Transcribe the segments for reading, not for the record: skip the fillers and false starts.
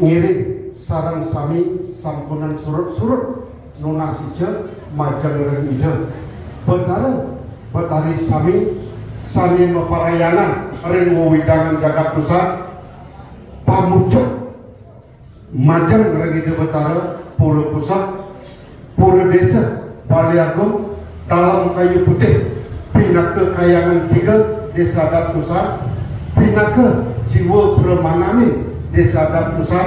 ngiring sarang sami sampunan surut-surut nunasija majang ring ide betari sami sani meparayangan ring widangan jagat pusat pamucuk majang ring ide betara pura pusat pura desa Bali Agung dalam kayu putih pinaka kayangan 3 desa adat pusat pinaka jiwa permanamin desa adat pusat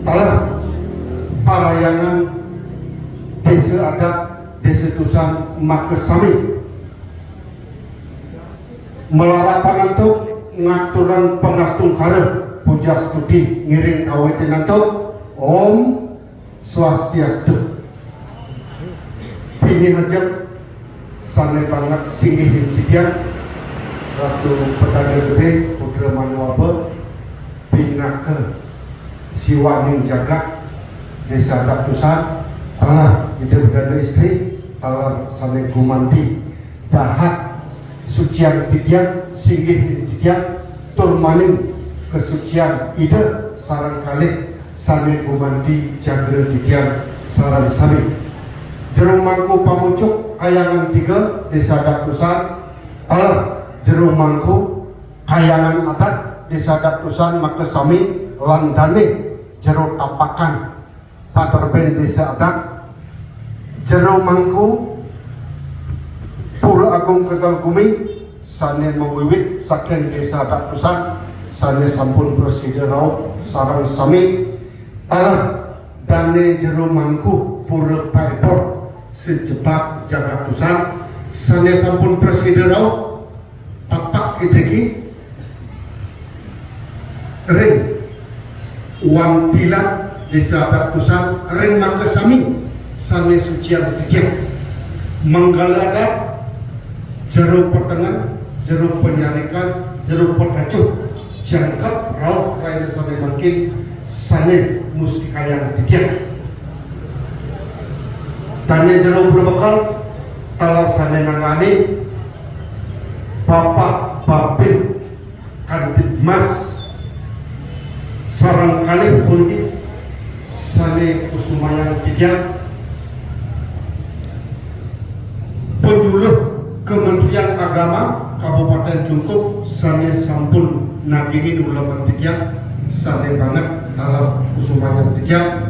talar parayangan desa adat desa tusan Makesami melarapan antuk ngaturan pengastung kare puja studi ngiring kawitin antuk Om Swastiastu pini hajat sanai banget singgih hintidian Ratu Petani Gede Putra Manuabe pinaka siwaning jagat desa adat tusan talar ide berdana istri talar sanai gumanti dahat sucian titian singgih titian turmaning kesucian ide sarang kalik sanai gumanti jagra titian sarang sami jerung mangku pamucuk kayangan 3 desa adat tusan talar jerung mangku kayangan adat desa adat tusan Makesami landane jeruk tapakan paterben desa adat jerung mangku Pura Agung Kegal Gumi sane mewiwit saking desa adat tusan sane sampun presiden raup sarang sami talar dane jerung mangku pura Paripor sejebak jagat tusan sane sampun presiden raup tapak ideki ring Wantilan desa adat tusan ring Makesami sane sucian tiga menggaladat jeruk pertengahan jeruk penyarikan jeruk perdacuh jangkap rauh lain sane makin sane mustikayang tiga tanya jeruk berbekal talar sane nangani bapak babin kantidmas sarang kali pun sane kusumayang tiga penyuluh Kementerian Agama Kabupaten Jungkup sane sampun nagingin ulaman tiga sane banget dalam kusumayang tiga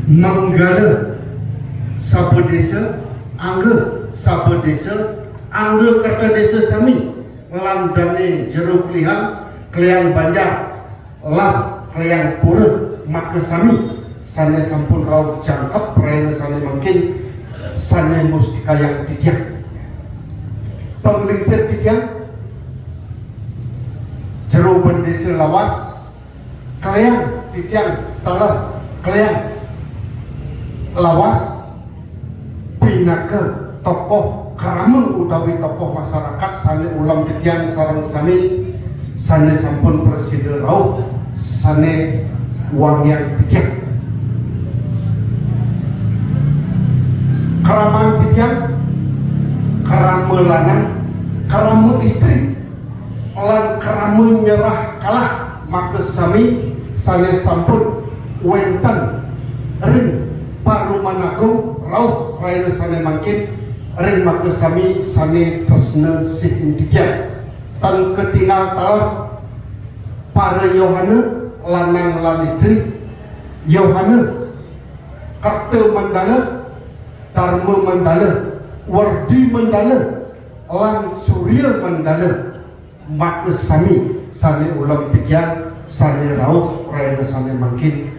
menggala sabe desa angge kerta desa sami landane jeruk lihan kliang banjar lan kliang pura Makesami sane sampun rauh jangkep rene sane makin sane mustika yang tiga penglingsir tiga jeruk bendesa lawas kliang tiga talar kliang lawas pinaka tokoh keramun utawi tokoh masyarakat sane ulam titian sarang sami sane sampun presiden rauh sane wangian titian keraman titian kerama lanang kerama istri lan kerama nyerah kalah Makesami sane sampun wenten ring Paruman Agung rauh raina sane makin ring Makesami sane tresna signifikan tan ketinggal talar para Yohana lanang lan istri Yohana Karta Mandala Dharma Mandala Wardi Mandala lan Surya Mandala Makesami sane ulam tiga sane rauh raina sane makin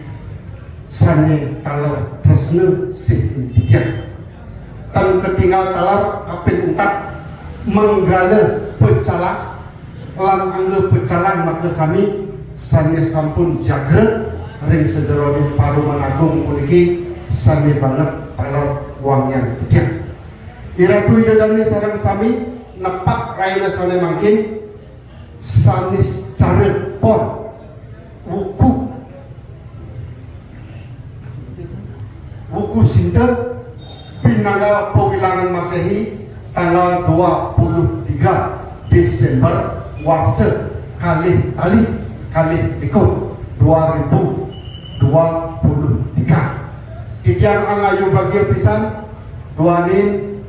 sane talar tresna signifikan tan ketinggal talar kaping 4 menggala pecalang lan angge pecalang Makesami sane sampun jagra ring sejerone Paruman Agung puniki sane banget talar wangian tiga iratu idadane sarang sami nepak raina sane makin sanis care pon wuku sinta pinanggal pewilangan Masehi tanggal 23 Desember warsa kalih ikut 2021 Titian angayu bagi pisan duanin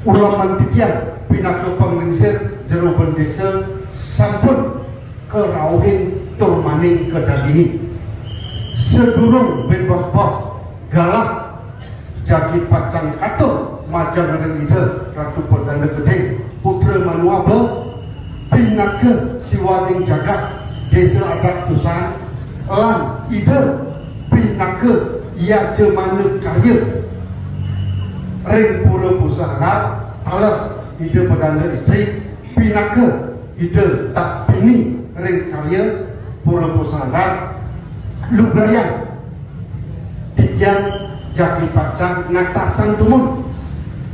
ulaman titian pinaka penglingsir jeruban desa sampun kerauhin turmaning kedagingi sedurung ben bos-bos galak jagi pacang katur majang reng ide ratu perdana gede putra manuabe pinaka siwaning jagat desa adat tusan lan ide pinaka ia jemana karya ring pura pusaka talar ide perdana istri pinaka ide tak bini ring karya pura pusaka lubrayan titian jagi pacang natasan tumun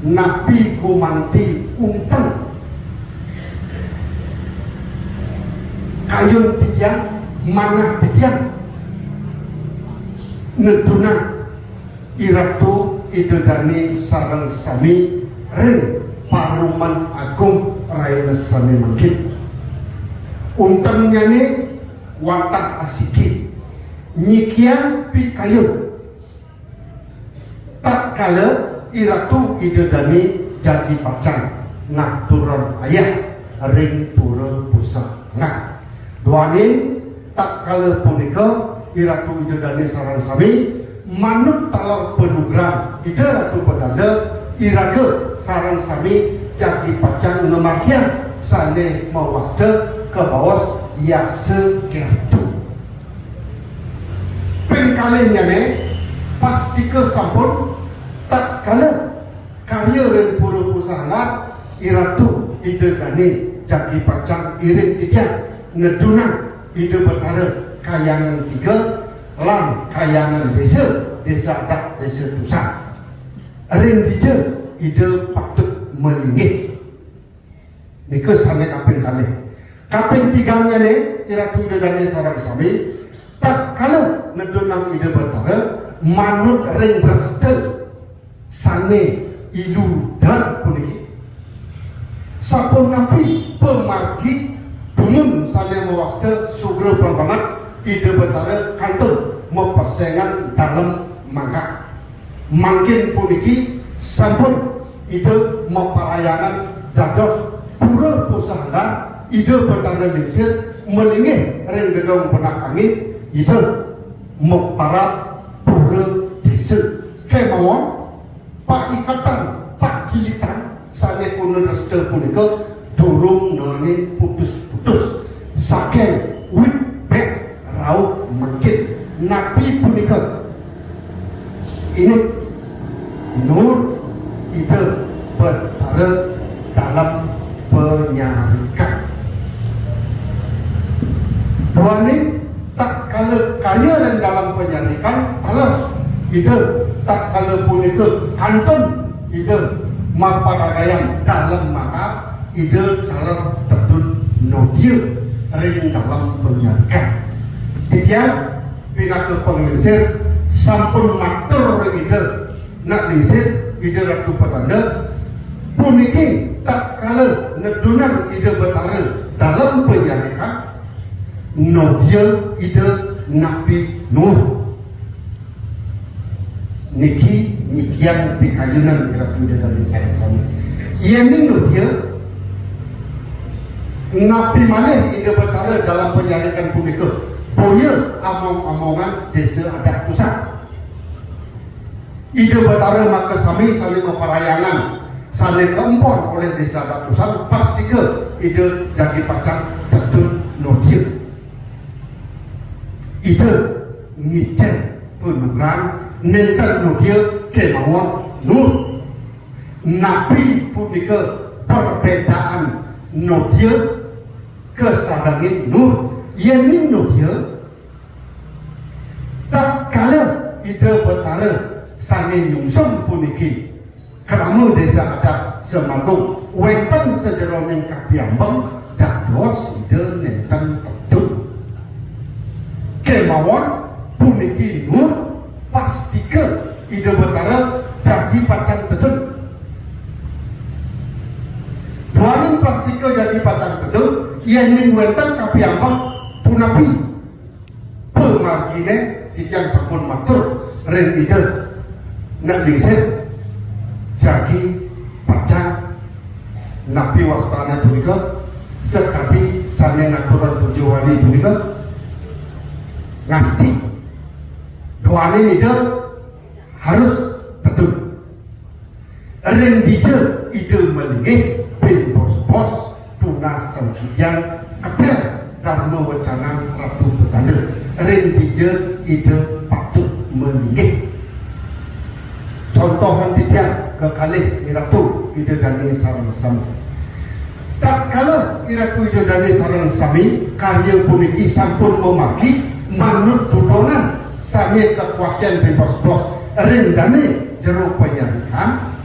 napi kumanti umpan kayun titian mana titian nedunang iratu idedani sarang sami ring paruman agung raina sami mangkin untangnya ni wantah asiki nyikian pikayun tak kala iratu idedani jagi pacang nak turun ayah ring pura pusaka duanin tak kala punika iratu idedani sarang sami manut talar penugram ide ratu pedanda iraga sarang sami jagi pacang ngemakian sane mawasda ke bawas yase kertu pengkalennya ne pasti ke sampun tak kala karya ren pura pusaka iratu idedani jagi pacang iring titian nedunang ide betara kayangan tiga lan kayangan desa adat desa tusan ring dija ide patut melinggih nika sane kaping tiganya ne iratu idedani sarang sami tak kala nedunang ide betara manut ring reste sane ilu dan puniki sapun napi pemargi dumun sane mewasta sugra pembangat ide betara kantor mepasengan dalam mangkak mungkin puniki sampun ide meparayangan dados pura pusaka ide betara lingsir melingih ring gedong penak angin ide meparap pura desa kemawon pak ikatan pak kilitan sane kuno restu punika durung nonin putus-putus saking wit bek rauh mungkin nabi punika ini nur ide betara dalam penyarikan duanin tak kala karya dan dalam penyarikan talar ide tak kala punika kantun ide maparagayan dalam maka ide talar terdun nodia ring dalam penyarikan titian pinaka penglingsir sampun matur ring ide nak lingsir ide ratu petanda puniki tak kala nedunang ide betara dalam penyarikan nodia ide nabi nur niki nikian pikayunan iratu ide dari sarang sami ia nino dia nabi malih ide betara dalam penyarikan punika boya among-amongan desa adat pusat ide betara maka sami saling memperayangan saling keempon oleh desa adat pusat pasti ke ide jagi pacang terjun nodia ide ngicen penuran nenten nodia kemauan nur nabi punika perbedaan nodia kesadangin nur yang nodia tak kala ide betara sane nyungsung puniki kerama desa adat Semagung wenten sejeroning kapiambang dados ide nenten tentu kemauan puniki nur pastike ide betara jagi pacang tetep duanin pastike jagi pacang tetep yang ning wenten kapiambang punapi pemargine titiang sampun matur ring ide nak lingset jagi pacang napi wastana punika sekati sane ngaturan puji wali punika ngasti doane ide harus betul ring dije ide melinggih bin bos-bos tunasan yang keber dharma wacana Ratu Betanda ring dije ide patut melinggih contohan titiang kekalih iratu ide dani sarang sami tak kala iratu ide dani sarang sami karya puniki sampun memaki manut tutonan sami kekuatan bin bos-bos ring dani jero penyarikan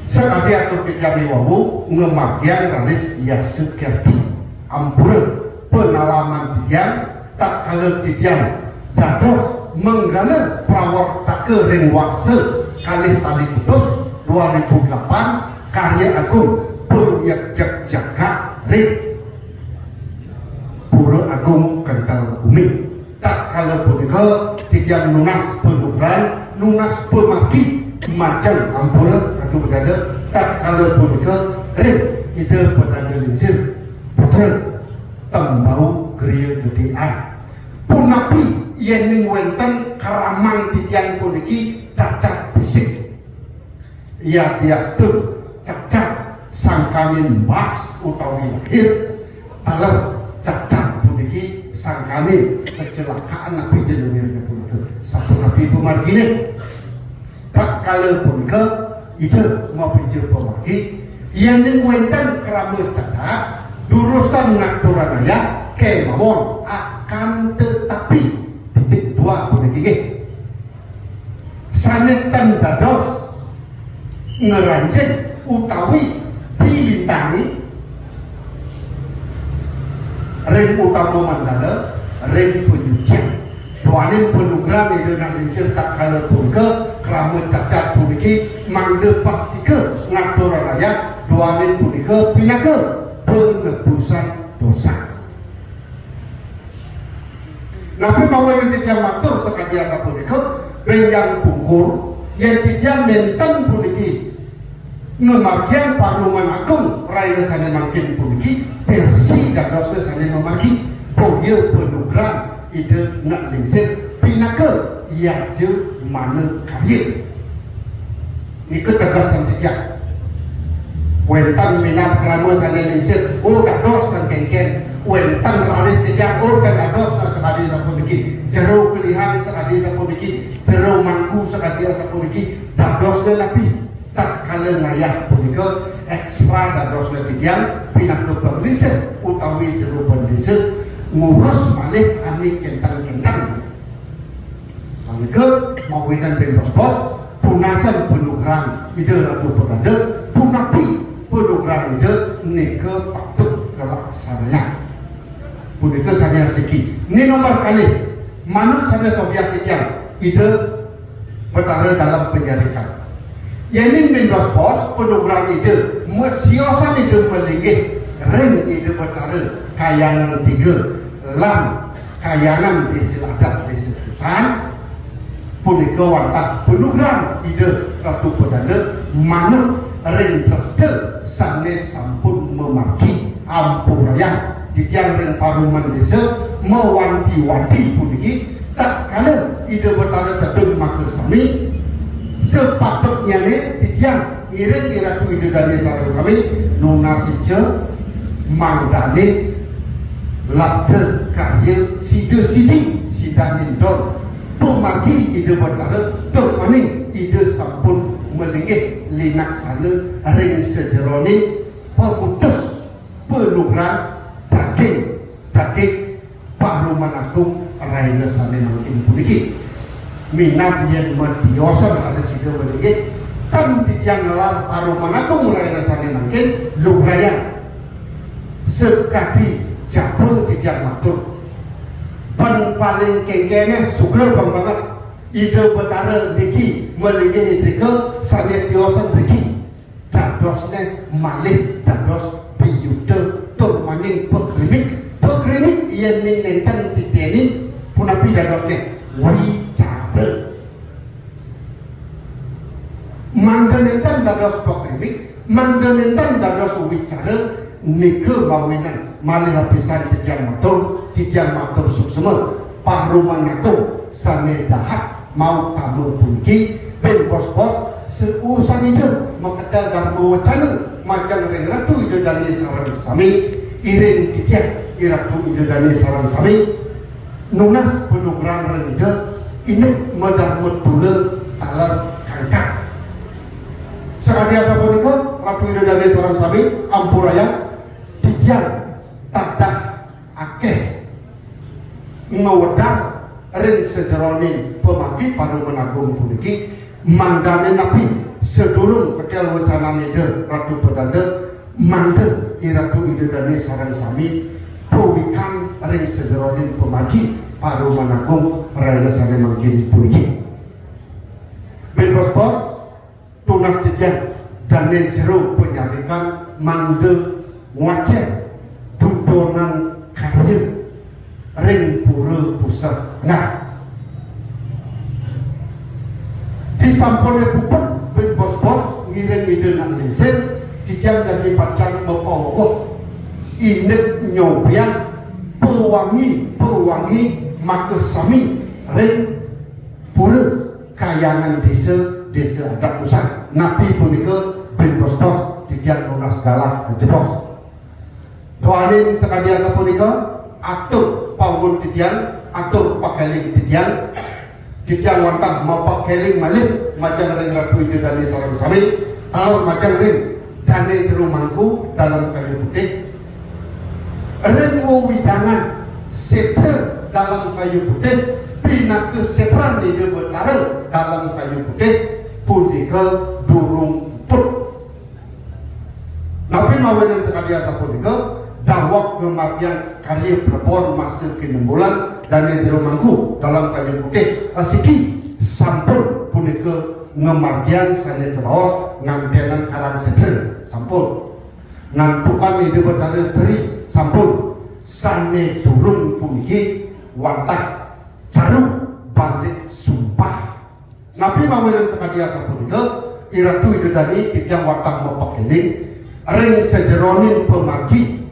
sekali atur kejami wawu ngemakian ranis yasu kerti ampura pengalaman titiang tak kala titiang dados menggala prawar take ring wakse kalih tali putus 2008 karya agung Puryak Jagat ring Pura Agung Kental Bumi tak kala punika titiang nunas penukaran nunas pemaki macam ampura atau berada tak kala punika ring itu petanda lingsir putra tembau geria gedian punapi yen wenten keramang titiang puniki cacat bisik ia diastun cacat sangkanin mas utawi lahir alam cacat puniki sangkanin kecelakaan nabi jenengir punika satu nabi pemargine tak kala punika ide mau bijil pemargi yen wenten keramang cacat durusan ngaturan ayah kemamon akan tetapi titik dua puniki sanetan dados ngeranjen utawi dilintangi ring utama mandala ring penyucian doanin penugram ide nang lingsir tak kala punika krama cacat puniki mangde pastike ngaturan ayat doanin punika pinaka penebusan dosa nabi mawen titiang matur sekaji asa punika benjang pungkur yang titiang nenten puniki ngemargian parluman agung raina sane mangkin puniki persi dados sane memargi boyo penugram ide nak lingsir pinaka yaje mana karya nika tegasan titiang wentan minat krama sane lingsir dados dan kengken wentan ralis titiang dados dan sekadi sapuniki jero pilihan sekadi sapuniki jero mangku sekadi sapuniki dados dan nabi tak kala ngayah punika ekstra dados dan titiang pinaka penglingsir utawi jero pendesa ngurus malih ani kentang-kentang panika mawinan ben bos-bos punasan penukaran ide Ratu Betanda punapi penukaran ide nika patut kelaksanaan punika saya segi ini nomor kali manut saya Soviet titiang ide Betara dalam penjarikan yening ben bos-bos penukaran ide mesiosan ide melinggih ring ide Betara kayangan 3 lam kayangan desa adat desa Tusan punika wantah penukaran ide Ratu Betanda manut ring treste sane sampun memargi ampurayang titiang ring paruman desa mewanti-wanti puniki tak kala ide Betara tetun makil sami sepatutnya ne titiang ngirit Ratu ide dani sareng sami nunasice mangdane labda karya sida-sidi sidanin don pemaki ide Betara termaning ide sampun melinggih linaksana ring sejerone pemutus penukaran daging Parluman Agung raina sane mangkin puniki minat yen mediosan ada sida melinggih tan titiang ngelar Parluman Agung raina sane mangkin lugrayan sekadi jabul titiang matur pan paling kengkene sugro banget ide Betara niki melinggih dika sane tiosan niki dadosne malih dados piyude tur maning pekrimik yen ning nenten titenin punapi dadosnya wicara. Mangdanentan dados pokrimik, mangdanentan dados wicara, nike mawinan malih hapisan titiang matur suksema parumangako sane dahat mau tamu punki ben pos-pos seusan itu makadal dharma wacana macam ring ratu itu dani sarang sami iring titiang iratu itu dani sarang sami nunas penugeran ring itu ini medarmut pula talar kangkang sakadia sapunika ratu itu dani sarang sami ampuraya titiang tadah akeh ngawedar ring sejeronin pemaki pada menagung puniki mandane napi sedurung kedel wacanane de ratu pedanda mangke iratu ide dani sarang sami pawikan ring sejeronin pemaki pada menagung rayasane mangkin puniki ben bos-bos tunas titian dane jero penyarikan mangge ngaceh dudonan karya ring pura pusat nah di sampone puput ben bos-bos ngiring ide nak lingsin dijang jadi pacar mepowoh inet nyobya pewangi maka sami ring pura kayangan desa adat pusat nabi punika ben bos-bos dijang lunas segala jebos doanin sekadia sapunika atur pangun titian atur pakeling titian wantah mau pakeling malik macam ring ratu itu dari sarang sami kalau macam ring dane jeru mangku dalam kayu putih ring widangan seter dalam kayu putih bina kesetran di betara dalam kayu putih punika durung put nabi mawenan sekadia sapunika dawak kematian karya perempuan masuk ke 6 bulan dan yang jeru mangku dalam kayu putih asiki sampun punika ngematian sane kebaos ngantenan karang sedre sampun ngantukan ide betara seri sampun sane turun puniki wantah caru balik sumpah nabi mawenan sekadia sapunika iratu ide dani titiang wantah mepakeling ring sejeronin pemaki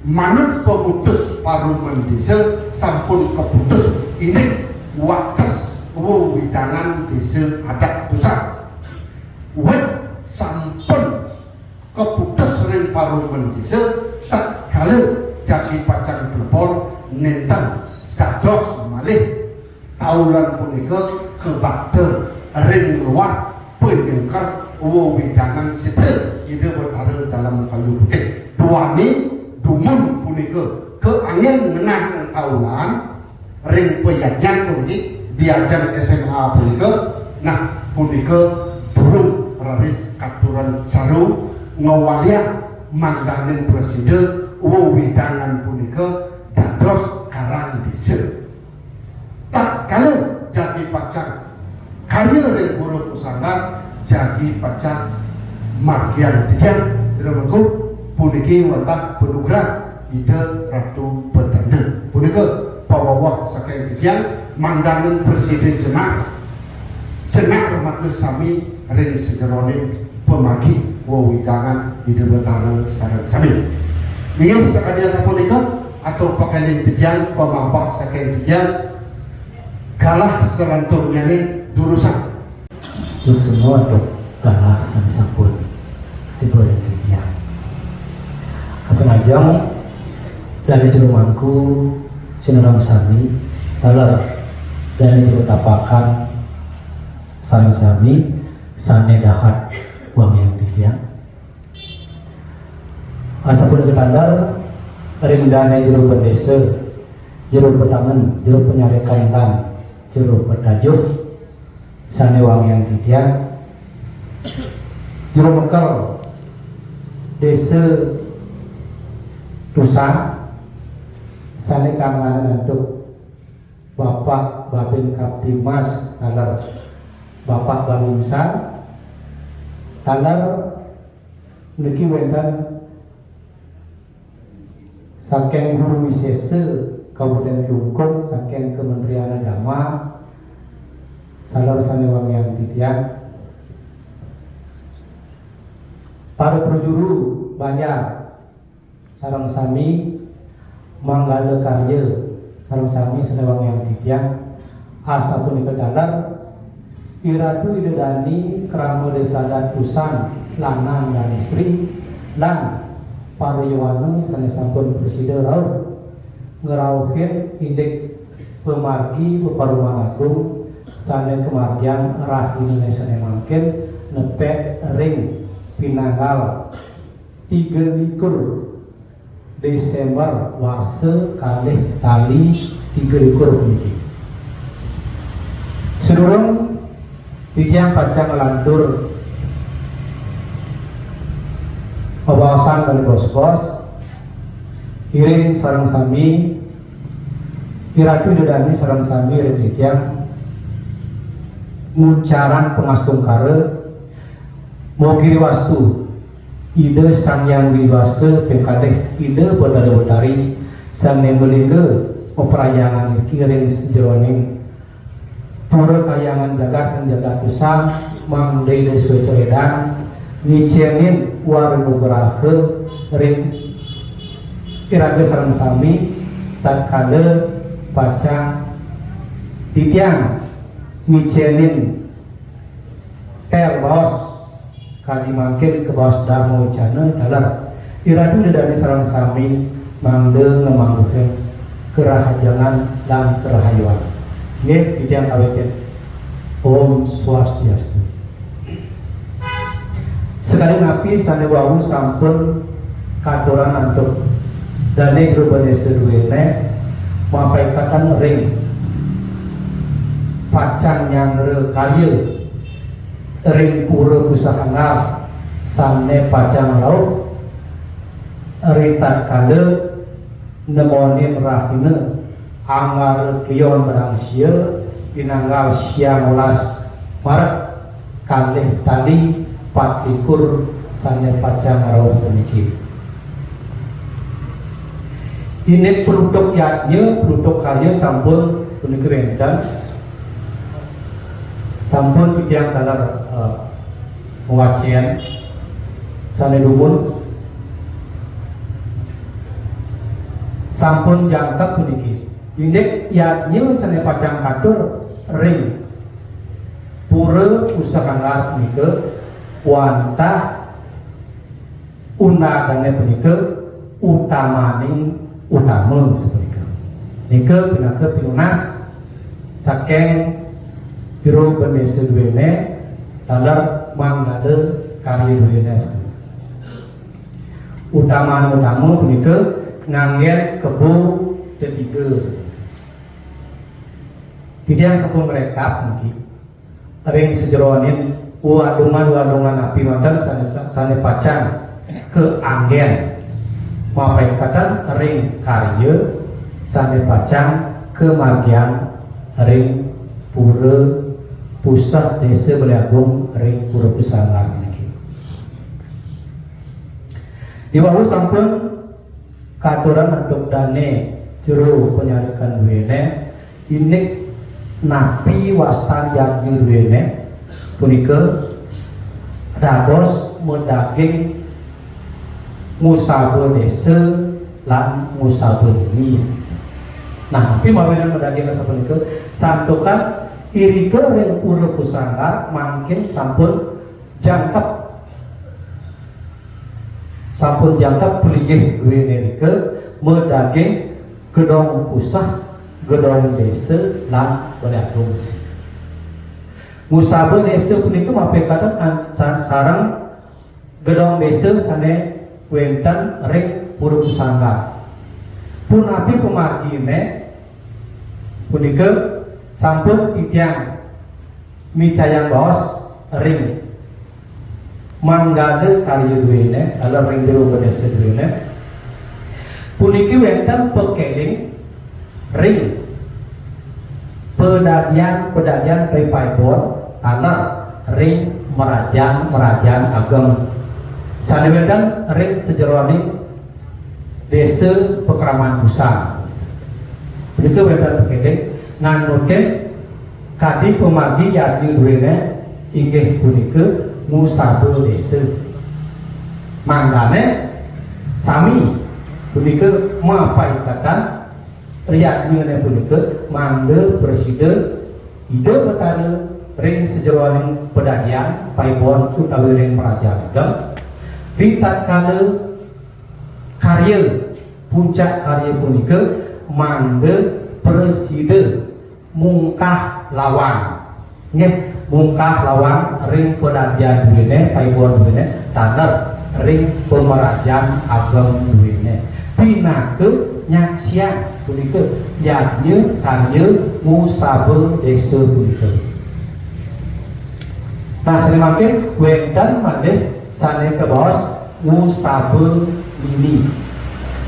manut pemutus paru mendesa sampun keputus ini wates widangan desa adat pusat wet sampun keputus ring paru mendesa tak kala jadi pacang telepon nenten dados malih taulan punika kebakter ring luar penyengkar widangan sitre ide betara dalam kayu putih duani dumun punika ke angin menang taulan ring peyadyan puniki diajar SMA punika nah punika turun raris katuran saru ngawalian mangganen presiden widangan punika dados karang desa tak kala jadi pacar karya ring pura pusaka jadi pacar margian tijan termengku puniki wantah penugeran ide ratu pedanda punika pawawak saking tijan mandangan presiden senar maka sami ring sejeronin pemagi widangan ide betara sareng sami ingin sakadia sapunika atau pakalin tijan pemampak saking tijan kalah selanturnya ni durusan semua dok kalah sang sampun diberi tijan penajam dan itu rumahku sinaram sami talar dan itu tapakan sarang sami sane dahat uang yang tiga asapun ketandar ring dane jero pendesa jero petangan jero penyarekan dan jero pertajuk sane uang yang tiga jero mekal desa Tusa sane kanganan untuk Bapak Babin Kaptimas talar Bapak Babinsa talar niki wenten saking guru wisese Kabupaten Klungkung saking Kementerian Agama salar sanewangian titian para perjuru Banjar sareng sami manggala karya sareng sami sanewangian titian asa punika dalar iratu idedani krama desa dan usan lanang dan istri lan paryawana sanesampun presiden raur ngerawuhin indek pemargi peparuman agung sane kemargian rah Indonesia mangkin nepet ring pinanggal 3 Desember warse kalih tali 3 puniki sedurung titiang pacang lantur pebawasan dari bos-bos iring sarang sami iratu dodani sarang sami iring titiang ngucaran pengastung kare mogiri wastu ide sang yang diwase pengkadeh ide bodari sang nembelinge operayangan kiring sejeroning pura kayangan jagat menjaga usang mangdei deswe celedang nicenin warnugrahe ring iraga sareng sami tatkala pacang titiang nicenin tel baos kali mangkin ke baos damo cana dalar iradu dari sareng sami mangde ngemanggukeun kerahajangan dan kerahayuan nggih titiang kawetin Om Swastiastu. Sekali napi sanewawu sampun katuran antuk dane grubane seduene mapaikatan ring pacang nyangre karya ring pura pusahangar sane pacang rauh ritat kale nemonin rahine anggar klion barang sia pinanggal siang ulas Maret kalih tali 24 sane pacang rauh puniki ini produk yatnya produk karya sampun puniki rendan sampun titiang dalar pengajian sane dumun sampun jangkep puniki ini yatnya sane pacang kadur ring pura usahangar puniki wantah unagane punika utamaning utama sepunika nika pinaka pilunas saking jero benese duwene dalar manggale karya duwene utama punika nganggen kebo ketiga tidak sampun rekap niki ring sejeroanin wadungan api mandan sane pacang ke anggen mapaikatan ring karya sane pacang ke margian ring pura pusat desa Beliagung ring pura pusangar niki diwahu sampun katuran untuk dane jero penyarikan duwene inik napi wastan yang duwene punika dados mendaging musabah desa lan musabah ini. Nah, tapi mawinan mendaging musabah punika santukan irike ring pura pusangar mangkin sampun jangkep pelinggih duwene rike mendaging gedong pusah gedong desa lan Beliagung. Musabah desa punika mapekatan sareng gedong desa sane wenten ring pura pusanggar. Punapi pemargine punika sampun titiang micayang baos ring manggade karya duwene dalam ring jero desa duwene puniki wenten pekeling ring pedadian paipaibon anak ring merajang ageng sanewedan ring sejeroni desa Pekraman Pusang punika wonten pekedeng nganuten kadi pemargi yadi duwene inggih punika Musabe desa. Mangdane sami punika mapaikatan riyadnya punika mangde presiden ide betara ring sejeroaning pedagian paibon utawi ring praja agam di tatkala karya puncak karya punika mangde presiden mungkah lawan nggih mungkah lawan ring pedagian duwene paibon duwene taner ring pemerajaan agam duwene pinake nyaksian punika yadnya karya Musabe desa punika. Nah semakin wendan malih sane kebaos Musabe Lini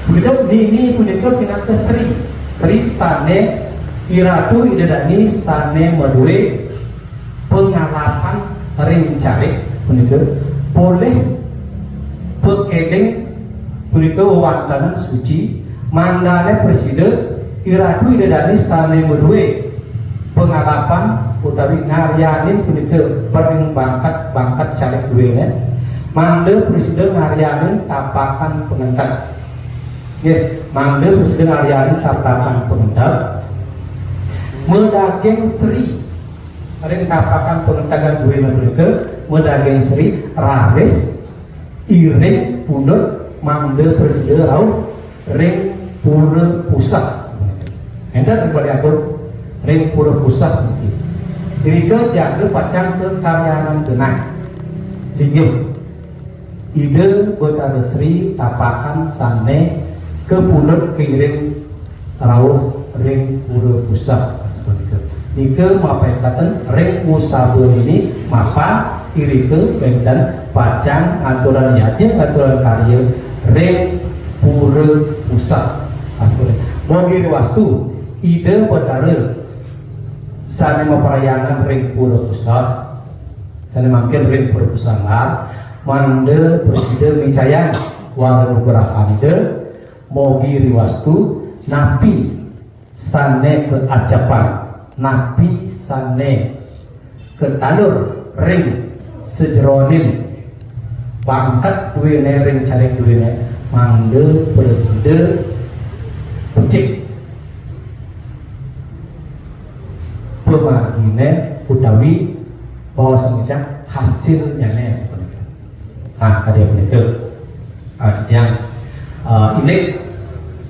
punika Lini punika pinake Sri sane iratu idadani sane meduwe pengalaman ring carik punika boleh pekedeng punika wewantanan suci mandane presiden iratu idadani sane meduwe pengalaman utawi ngaryanin punika paring bangkat carik duwene mande presiden ngaryanin tapakan pengentek nggih mande presiden ngaryanin tapakan pengentek medaging Sri ring tapakan pengentakan duwene punika medaging Sri raris iring pundut mangde presiden rauh ring pura pusat enten daripada atur ring pura pusat jadi ke jaga pacang ke karyanan genah linggih ide betara Sri tapakan sane ke pundut kiring rauh ring pura pusat Ike mapaikatan ring Musabe ini mapa irike benten pacang aturan yadnya aturan karya ring pura pusat asbune mogi wastu ide betara sane maperayangan ring pura pusat sane mangkin ring pura pusat mande presiden micayan warna nugrahan ide mogi riwastu napi sane keajapan napi sane ketanur ring sejeronin bangkat duwene ring carik duwene mangde presiden becik pemargine utawi bahwa semida hasilnya seperti itu. Nah kadia punika yang ini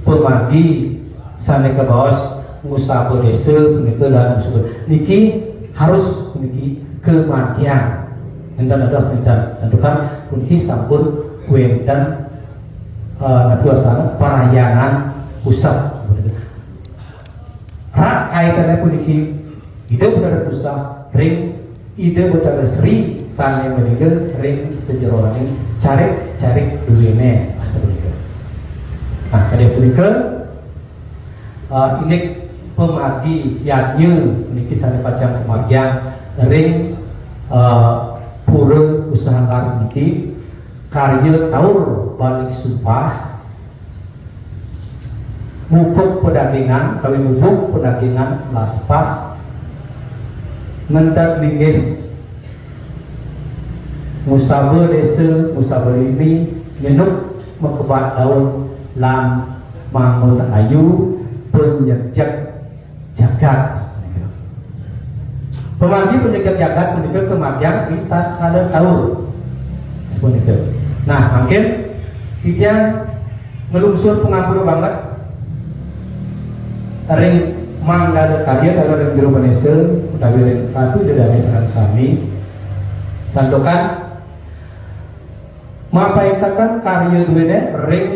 pemargi sane ke bawah Musabe desa punika dan Musabe niki harus niki kematian enten ados enten tentukan puniki sampun wenten nadua sekarang perayangan pusat seperti itu. Rak kaitannya puniki ide betara pusat ring ide betara Sri sane menika ring sejeroning carik duwene asal punika. Nah kadia punika ini pemargi yadnya niki sane pacang pemargian ring pura usaha niki karya taur balik sumpah mupuk pedagingan kami mupuk pedagingan laspas ngendak minggih Musabe desa Musabe ini nyenuk mekebat daun lam mangun ayu penyejak jagat pemargi penyegap jagat punika kematian kita kada tahu seperti itu. Nah mungkin kita ngelungsur pengampur banget ring mangga karya dalam ring jero Indonesia utawi ring ratu dari saran sami santokan mapaikatan karya duwene ring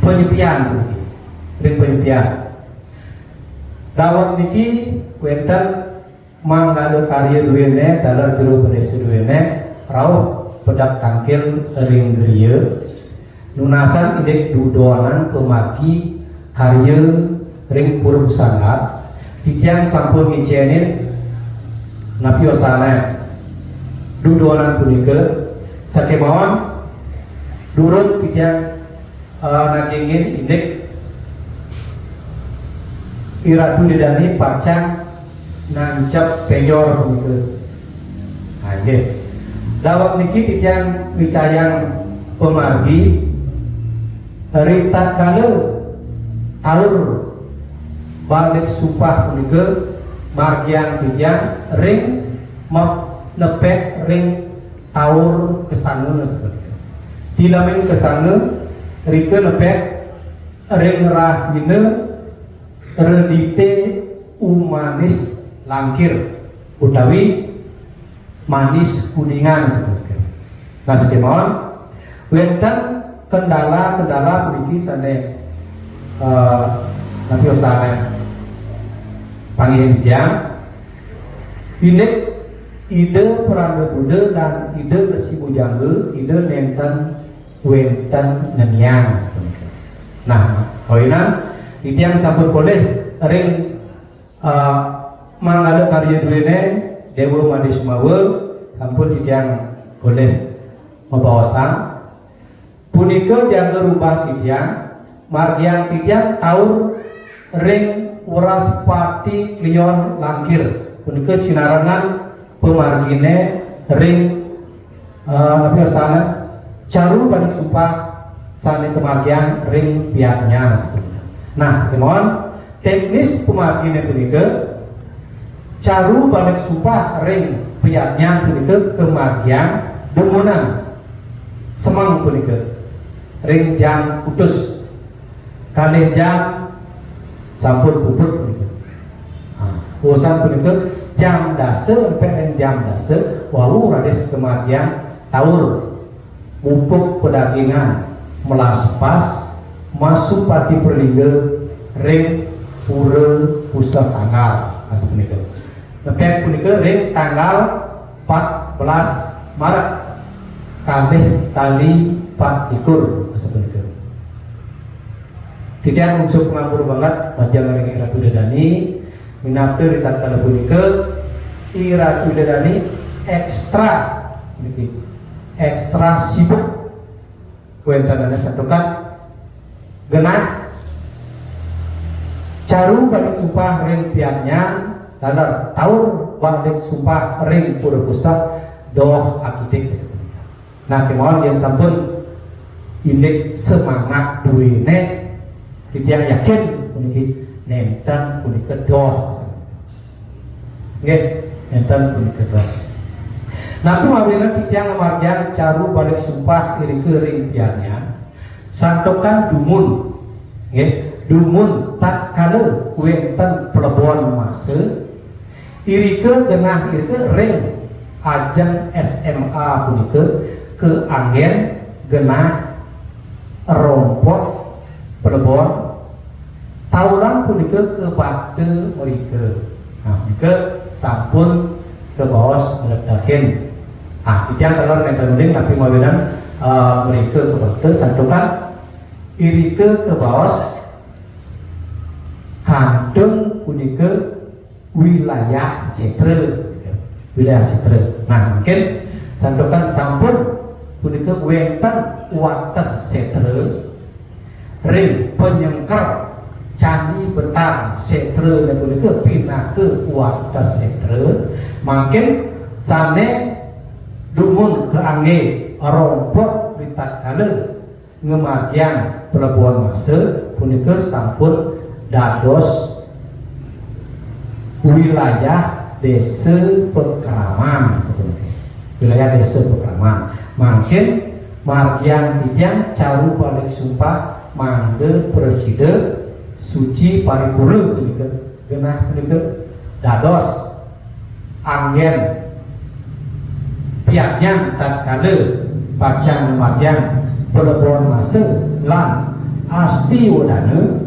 penyepian dawat niki wenten manggado karya duwene dalam jero Indonesia duwene rauh pedak tangkil ring griya nunasan indek dudonan pemargi karya ring pura sangat titiang sampun ngicenin napi wastana dudonan punika sakemawon durun titiang nagingin indek Iratu didani pacan nancap penyor gitu. Aja. Dawak niki titian wicayang pemargi ritat kala taur balik supah nike margian titian ring nepek ring taur kesange seperti dilamin kesange rike nepek ring rahine redite umanis langkir utawi manis kuningan seperti. Nah sekemon wenten kendala memiliki sane nanti ustana panggil dia ini ide peranda Buddha dan ide besi bujangge ide nenten wenten ngenyang seperti. Nah kawinan itu yang sampun boleh ring mangala karya duwene Dewa Madis Mawe sampun yang boleh membawasan punika jaga rubah titian margian titian taur ring weras pati klion langkir punika sinarangan pemargine ring nabi astana caru balik sumpah sane kemargian ring pihaknya seperti. Nah sekemon teknis pemargine punika caru balik sumpah ring pihaknya punika kemargian demunan semang punika ring jam putus kalih jam sampun puput punika. Urusan punika jam dase sampai ring jam dase wau rades kemargian taur mupuk pedagingan melas pas masuk pati perlingga ring pura pusat tanggal asal punika. Nepek punika ring tanggal 14 Maret kalih tali 4 ikur sepunika. Tidak unsur pengapur banget panjang ring Iratu Dedani minapte ritat kala punika Iratu Dedani ekstra sibuk kuentanana satukan genah caru balik sumpah ring piannya dalar taur balik sumpah ring pura pusat doh akidik sebenarnya. Nah kemauan yang sampun indik semangat duwene titiang yakin puniki nenten punika doh nggih nenten punika doh. Nah pemawina titiang amargian caru balik sumpah iri ring piannya santokan dumun nggih dumun tak kala wenten plebon mase irike genah irike ring ajeng SMA punika ke angin genah rompot plebon taulan punika ke bade mereka. Nah punika sampun ke bawas meledahin. Kita kalau nenten uling tapi mawinan mereka ke bade santukan irike ke bawas kandung punika wilayah setre. Nah mungkin santukan sampun punika wenten wates setre ring penyengker candi betang setre dan punika pindah ke wates setre makin sane dumun ke angge rompok ritat kale ngemagian pelabuhan masa punika sampun dados wilayah desa Pekraman sebenarnya wilayah desa Pekraman makin margian titian caru balik sumpah mangde presiden suci paripurna punika genah punika dados anggen pihaknya tatkala pacan margian pelebon masa lan asti wadana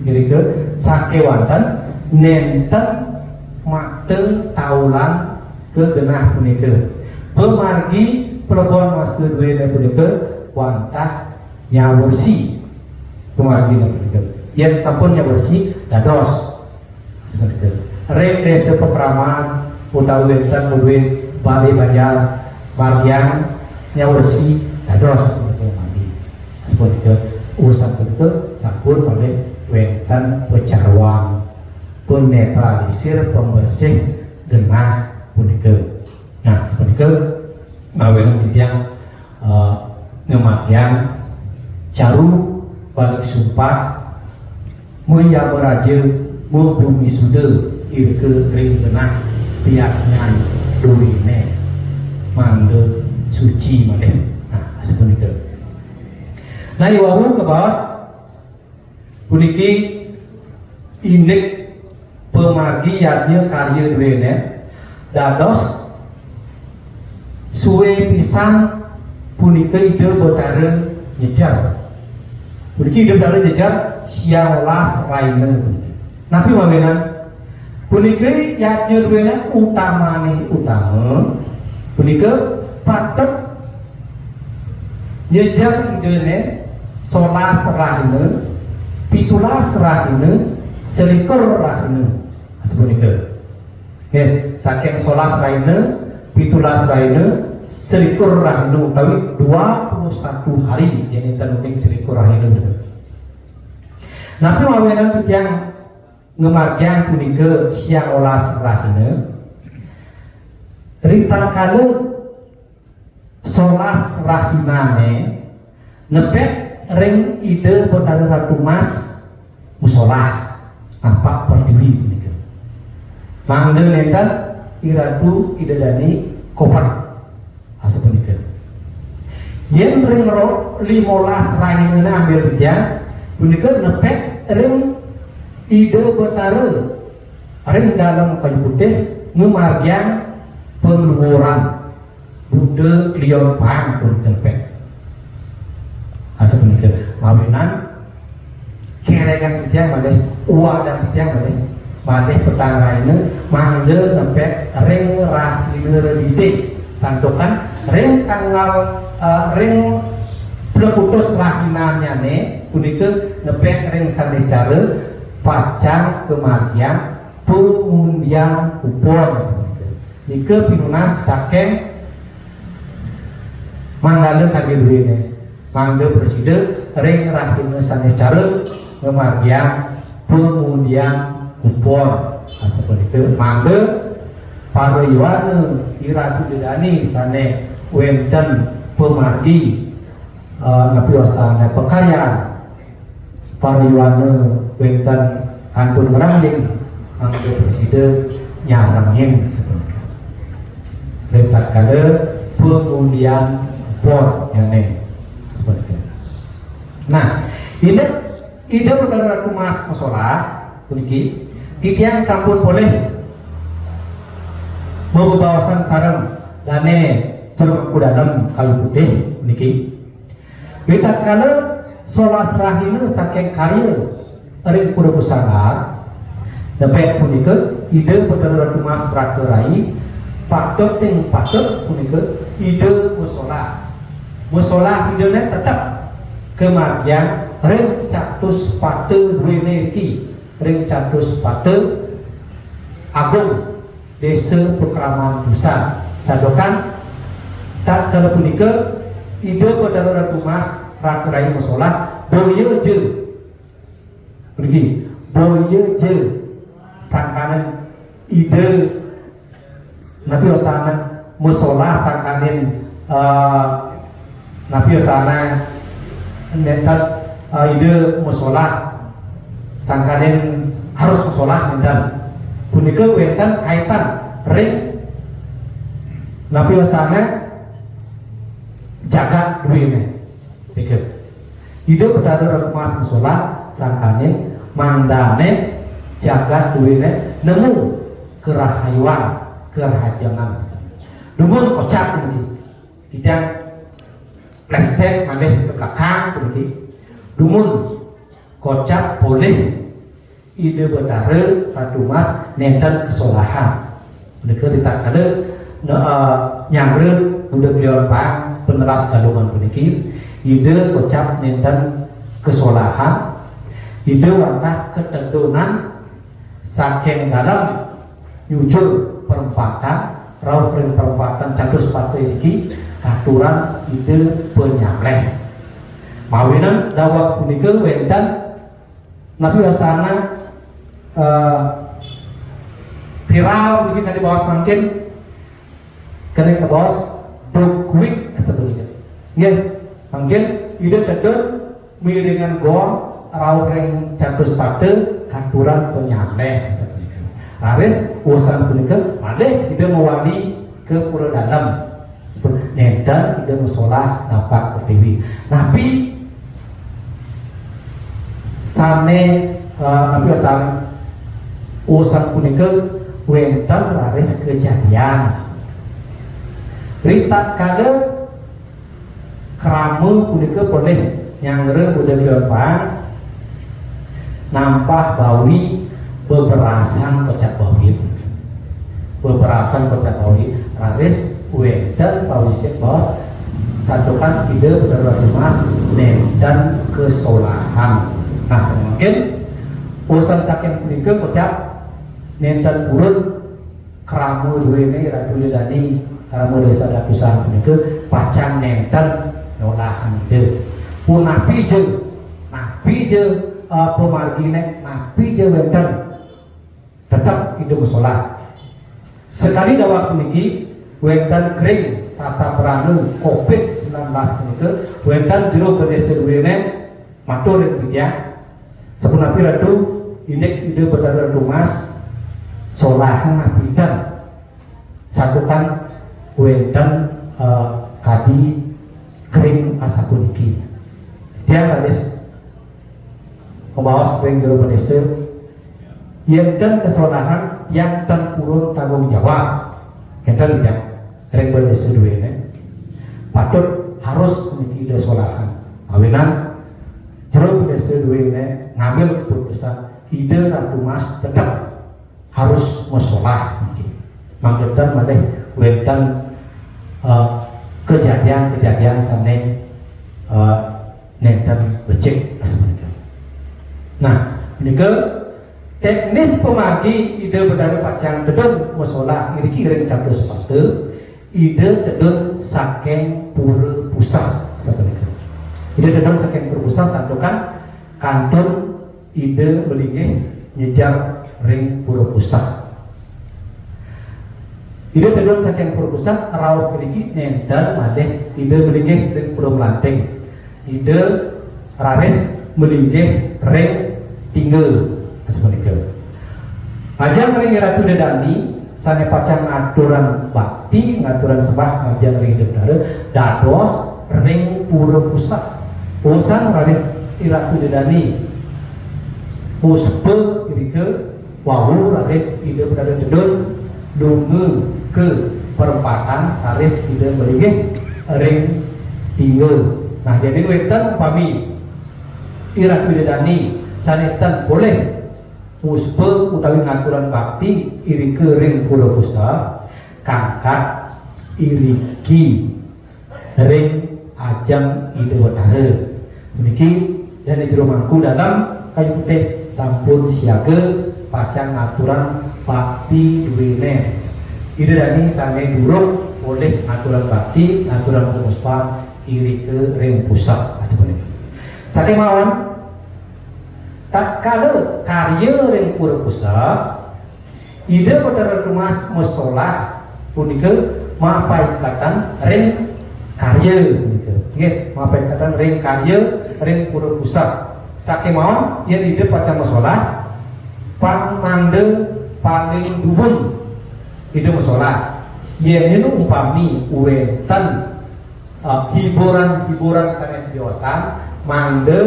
kira cakewanten nenten makte taulan ke genah punika pemargi pelebon masa duwene punika wantah nyawursi pemargi punika yen sampun nyawursi dados seperti rem desa Pekraman utawi wenten duwe Bali Banjar margian nyawursi dados pemargi seperti urusan punika sampun oleh wenten pecarwang penetralisir pembersih genah punika. Nah seperti itu mawenan titiang ngemakian caru balik sumpah muya beraja mu bumi sude irke ring genah piaknyan duwine mangde suci malih. Nah seperti itu. Nah iwawu ke bawah puniki indek pemargi yadnya karya duwine dados suwe pisan punika ide betaren nyejar. Puniki ide betaren nyejar siang las raine puniki. Napi mawenan puniki yadnya duwine utama punika patut nyejar idene solas rahine, pitulas rahine, selikur rahine. Sepunika. Ya, saking solas rahine, pitulas rahine, selikur rahine utawi 21 hari yang tenuning selikur rahine bener. Napi mawenan titiang ngemargian punika siang olas rahine. Rintar kala solas rahinane nebek ring ide betara Ratu Mas musolah nampak perdiwi punika. Mangde nentan iradu ide dani koper asa punika. Yen ring ro 15 rahinane ambil bijan punika nebek ring ide betara ring dalam kayu putih ngemargian pengeluaran Buddha klion pang pun kempek asa punika mawinan kerekan titiang malih uang dan titiang malih petang lainnya mangde nempek ring rahine redite santokan ring tanggal ring pleputus rahinanya ne punika nempek ring sanes cara pacang kematian pengundian kupon jika pinunas saking manggale kami duwene mangde preside ring rahine sanes cara ngemargian pengundian kupon seperti itu mangde parayawana iradu dedani sane wenten pemargi ngapi wastana pekaryan parayawana wenten kantun ngerangling mangde preside nyarangin seperti itu. Letak kala pengundian kupon yang ini seperti itu. Nah, ide betara Ratu Mas musolah puniki titiang sampun boleh membawasan sarang dane terku dalam kayu putih puniki. Letak kala solas rahine saking karya ring pura pusanggar nepek punika ide betara Ratu Mas prakerai patut punika ide musolah idene tetap kemargian ring catus pate duwene iki ring catus pate agung desa pekraman dusan sadokan tak kala punika ide betara Ratu Mas prakerai musolah boyo je puniki boyo je sangkanen ide napi ostana musolah sangkanen napi ostana nentan ide musolah sangkanen harus musolah nentan punika wenten kaitan ring napi ostana jagat duwene pikir ide betara Ratu Mas musolah sangkanen mandane jagat duwene nemu kerahayuan kerahajangan dumun kocak begini kita flashback maneh ke belakang begini dumun kocak boleh ide betara Ratu Mas nenten kesolahan mereka ditakade nyangre udah beliau pang peneras galungan begini ide kocak nenten kesolahan ide warna ketentuan saking dalam nyucur perempatan rauh perempatan catus pate iki aturan ide penyamleh mawinan dawak punika wenten nabi wastana viral begini di bawah makin kena ke bawah berkuik sebenarnya ya makin ide tedon miringan gong rauh yang catus pate katuran penyameh sebenarnya Ares urusan punika malih ide mewani ke pura dalam nendan ide musolah nampak pertiwi nabi sane nabi astana urusan punika wenten raris kejadian rita kala keramu punika boleh nyangre udah dilampang nampah bawi beberasan kocak bawi raris wenten pawisik bos santukan ide benar mas dan kesolahan nah mungkin urusan saking punika kocak nenten purun keramu dua ini radul dani keramu desa dakusan punika pacang nenten nolahan ide pun nabi je pemargine nabi je wenten tetap ide musola sekali dawak puniki wenten kering sasapranu COVID-19 punika wenten jero berdesa duwene matur ya sepunapi ratu indek ide berdara rumas solahan nabidan satukan wenten kadi kering asapuniki dia hadis membawa sering jero berdesa yang dan kesolahan yang dan purun tanggung jawab kita tidak kering berdesa duwene patut harus memiliki ide solahan awinan jero berdesa duwene ngambil keputusan ide ratu mas tetap harus musolah manggetan malih wetan kejadian sane nenten becik seperti itu. Nah, menika teknis pemargi ide berdari pacang tedun musolah iriki ring cabdo sepatu ide tedun saking pura pusat seperti itu. Ide tedun saking pura pusat santukan kantun ide melinggih nyejar ring pura pusat ide tedon saking pura pusat rawuh kriki nendan madeh ide melinggih ring pura melanting ide raris melinggih ring tinggal seperti itu ajang ring ratu dedani sane pacang ngaturan bakti ngaturan sembah ajang ring dedare dados ring pura pusat usan raris ratu dedani puspe irike wawu raris ide berada tedun lunge ke perempatan raris ide melinggih ring tinggal nah jadi wetan umpami ira bidadani sanetan boleh puspe utawi ngaturan bakti iri ke ring pura pusat kangkat iriki ring ajang ide wedare niki dan jero mangku dalam kayu putih sampun siaga pacang aturan bakti duwene ide dani sane durung boleh aturan bakti aturan pemuspa iri ke ring pusat seperti itu saking mawon tak kala karya ring pura pusat ide pada rumah musolah punika mapaikatan ring karya punika nggih mapaikatan ring karya ring pura pusat saking mawon yen ide pacang musolah panande paling dubun ide musolah yen itu umpami wenten hiburan sangat biosan mande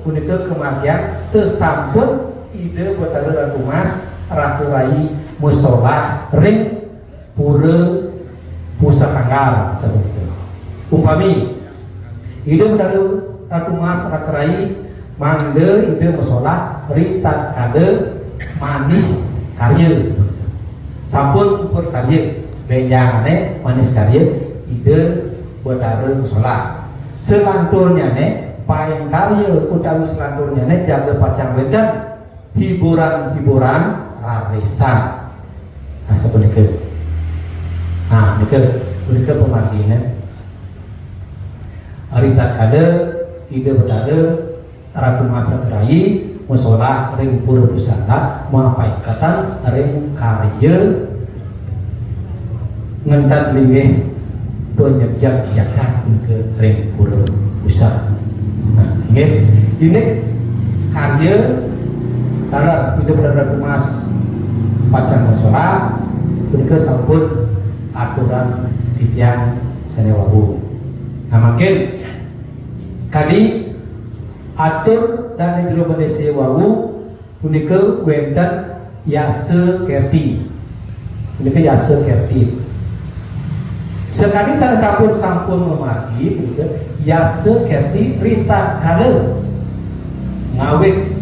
punika kematian sesampun ide betara dan rumas ratu rai musolah ring pura pusakanggar seperti itu umpami ide betara ratu mas ratu rai mande ide musolah ritat kade manis karya seperti itu sampun berkarya benjangane manis karya ide betara musolah selanturnya ne paling karya utawi selanturnya ne jaga pacang wedan hiburan rarisan nah seperti itu nah mereka pemarginan aritat kade ide betara ratu mas rai musola ring pura pusaka mapaikatan ring karya ngentan linggih penyejak jagat ke ring pura pusaka. Nah, ini karya dalam benar-benar emas pacang musola ke sampun aturan titian sanewawu. Nah, makin kali atur dan jero badese wawu punika wenten yase kerti. Punika yase kerti. Sekali saya sampun memargi punika yase kerti rita kala ngawit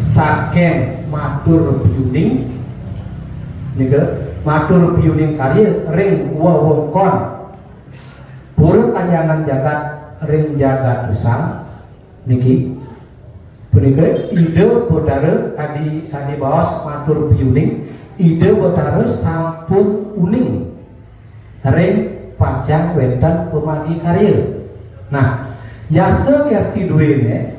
saking matur biuning nika matur biuning karya ring wewengkon pura kayangan jagat ring jagat usang niki punika ide bodare kadi baos matur biuning ide bodare sampun uning ring pajang wenten pemagi karya. Nah, yase kerti duwene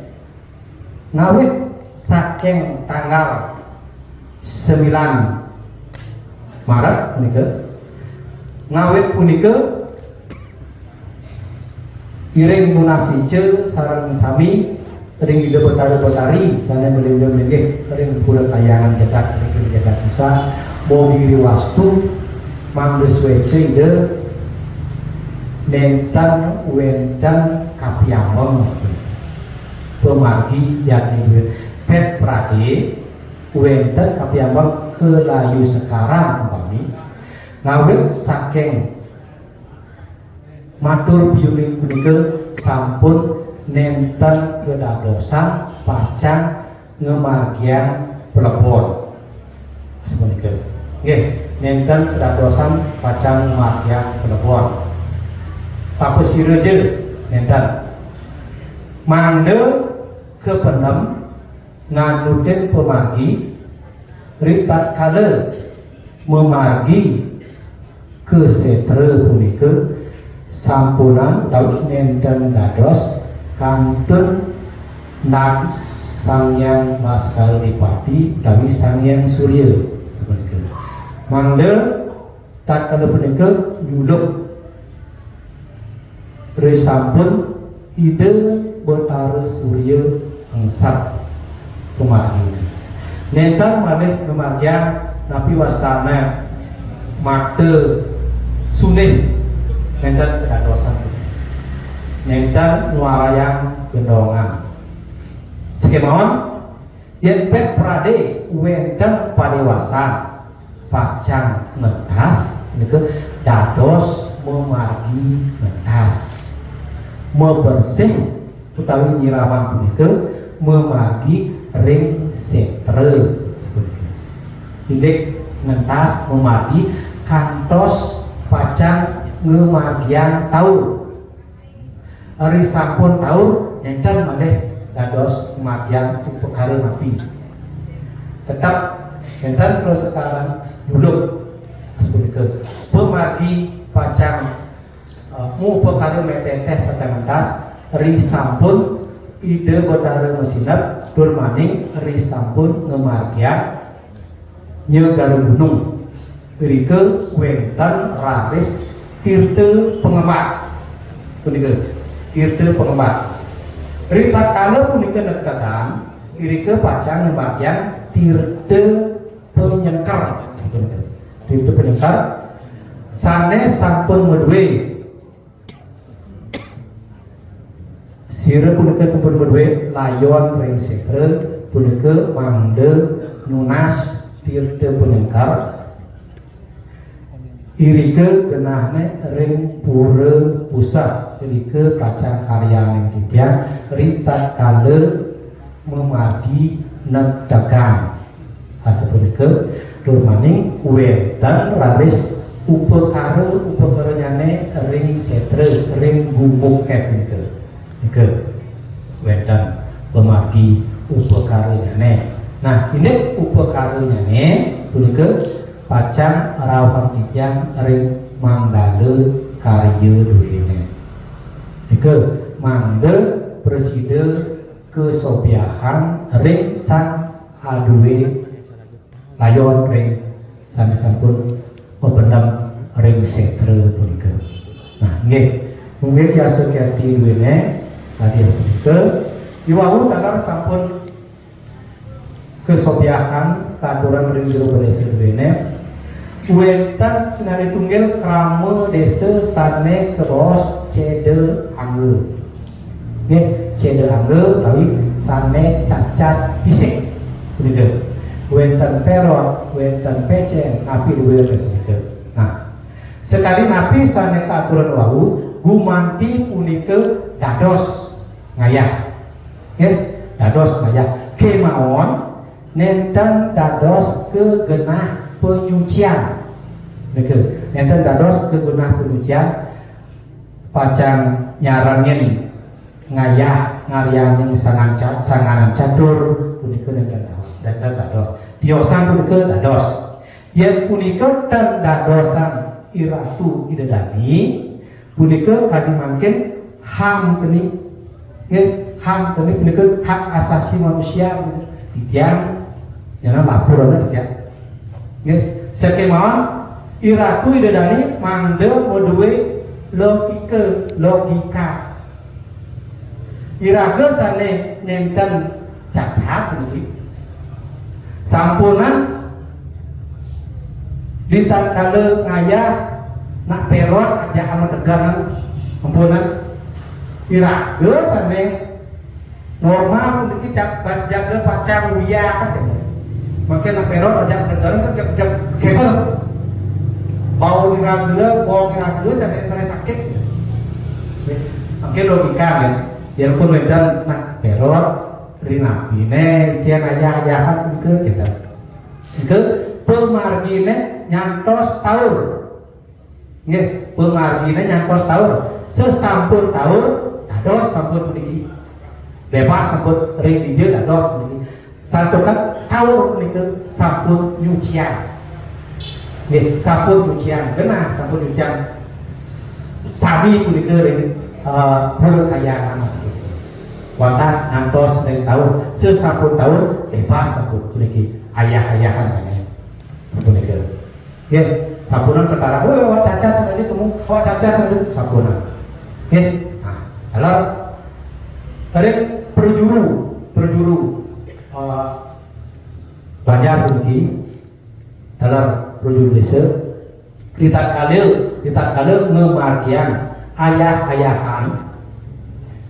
ngawit saking tanggal 9 Maret punika ngawit punika iring munasice sareng sami ring ide betari sana melinggih ring pura kayangan jagat ring jagat usah bogiri wastu mangdes wece ide nentan wentan kapiyamong pemargi yakni pet prade wenten kapiyamong kelayu sekarang umpami ngawit saking matur biuning punika sampun nenten kedadosan pacang ngemargian plebon sepunika nggih nenten kedadosan pacang ngemargian plebon sapesireje nenten mande kepenem nganuten pemargi ritat kala memargi ke setre punika sampunan daud nenten dados kantun nak Sangyang Laskar Dipati dawi Sangyang Surya mangde tatkala punika juluk resampun ide Betara Surya angsat pemargi nenten malih kemargian napi wastana mate sunih nenten kedadosan nenten nuarayang gendongan sekemawon yen pet prade wenten padewasan pacang ngetas nika dados memargi ngetas mebersih utawi nyiraman punika memargi ring setre seperti indek ngentas memargi kantos pacang ngemargian taur ari sampun taur nenten malih dados kematian perkara napi tetap nenten kalau sekarang dulu seperti pemargi pacang mu perkara meteteh pacang ngentas ari sampun ide Betara mesinap dur maning ri sampun ngemargian nyegar gunung irike wenten raris tirte pengemat punika tirte pengemat ritat kala punika nekatan irike pacang ngemargian tirte penyengker tirte penyengker sanes sampun medwe sire punika kumpul berdua layon ring sekre punika mangde nunas tirte penyengkar irike genahne ring pura pusat irike pacang karya ning titian ritat kale memargi netegan asapunika dur maning wenten raris upekara nyane ring setre ring gumuk punika ke wedan pemargi upakaranya ne. Nah ini upakaranya ne punika pacang rawang titian ring manggale karya duwene. Nika mangde preside kesobiahan ring sang aduwe layon ring sampun membendam ring setre punika. Nah, nggih mungkin biasa kati duwene tadi punika iwau dalar sampun kesobiahan katuran ring jero desa duwene wenten sinari tunggal krama desa sane keros cede angge. Nggih, cede angge utawi sane cacat bisik punika. Wenten perot, wenten pecen, napi duwe punika. Nah, sekali napi sane katuran wau gumanti punika dados ngayah. Nggih, dados ngayah kemawon nenten dados kegenah penyucian. Niki, nenten dados kegenah penyucian pacang nyarangin ngayah ngarianing sanganan catur punika nenten dados tiosan punika dados yen punika ten dadosan iratu idedani punika kadi mangkin ham keni nggih ham keni punika hak asasi manusia titiang yana laporan titiang nggih sakemawon iratu idedani mangde moduwe logika iraga sane nenten cacat niki sampunan ditatkala ngayah nak perot aja ama teganan ampunan iraga sane normal niki jaga pacang wiya kan makin nak perot aja teganan kan jam keker bau iraga sane sakit makin logika kan biarpun wedan nak perot rinapine cian ayah-ayahan ke kita ke pemargine nyantos taur nggih pemargine nyantos taur sesampun taur dados sampun puniki bebas sampun ring dijeul dados puniki santokan taur puniki sampun nyucian nggih sampun nyucian genah sampun nyucian sami puniki ring perkayaan wanda ngantos ning taun sesampun taun bebas sampun puniki ayah-ayahan ane puniki nggih sampunan ketara wah cacat sakali temu wah cacat sakali sampunan nggih nah alor arep perjuru banyak puniki dalam perjuru desa ditatkala ngemargian ayah-ayahan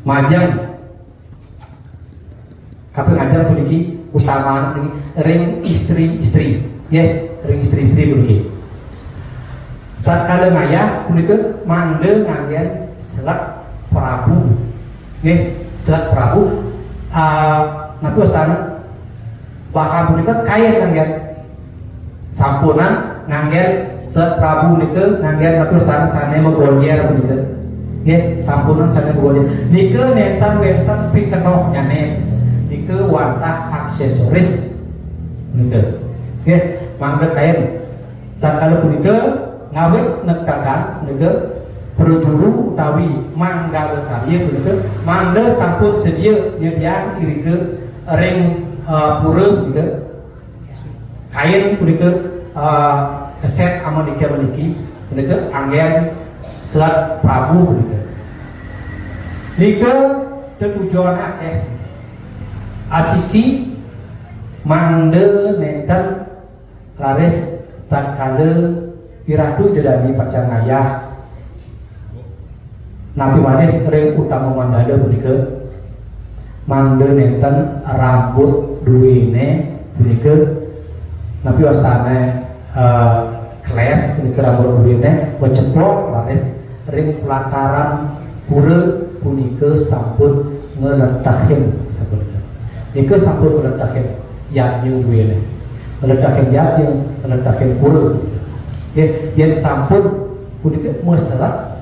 majang kaping ajar puniki utamaan puniki ring istri-istri ya ring istri-istri puniki tatkala ngayah puniki mangde nganggen selat Prabu nggih selat Prabu napa astana bahan punika kain nganggen sampunan nganggen selat Prabu nika nganggen napa astana sane megoljer punika nggih sampunan sane megoljer nika nenten wenten pikenoh nyanen nika wantah aksesoris nika nggih mangde kain tatkala punika ngawit nekdakan nika perjuru utawi manggal karya punika mangde sampun sedia nyediaan irike ring pura punika kain punika keset amonika meniki punika anggen selat Prabu punika nika tujuan akeh asiki mangde nenten laris tatkala iratu dedani pacar ngayah napi maneh ring utama mandada punika mangde nenten rambut duwene punika napi wastane kles punika rambut duwene weceplok laris ring pelataran pura punika sampun ngeletahin sapunika nika sampun ngeletahin yatnya duwene ngeletahin yatnya ngeletahin pura yen sampun punika meselat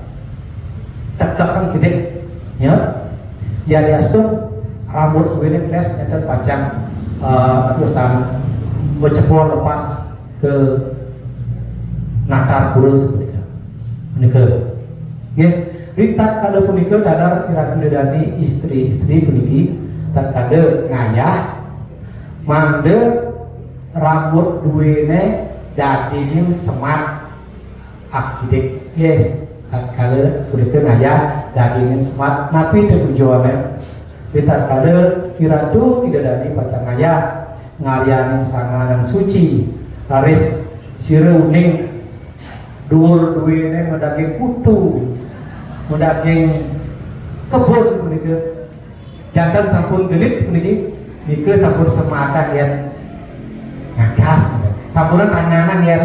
tegakan gede ya ya diastun rambut duwene kles nenten pacang terus tangan mecepol lepas ke nakar pura sepunika punika nggih ritat kalau punika dadar iratu dedani istri-istri puniki terkadang ngayah mande rambut duwene dagingin semat akidik ye terkadang kulit ngayah dagingin semat napi tujuannya terkadang iratu idadani pacang ngayah ngarianin sanganan suci laris sire uning dur duwene medaging kutu medaging kebun begitu jantan sampun genit begitu nike sampun semata yang ngagas sampunan tanganan ya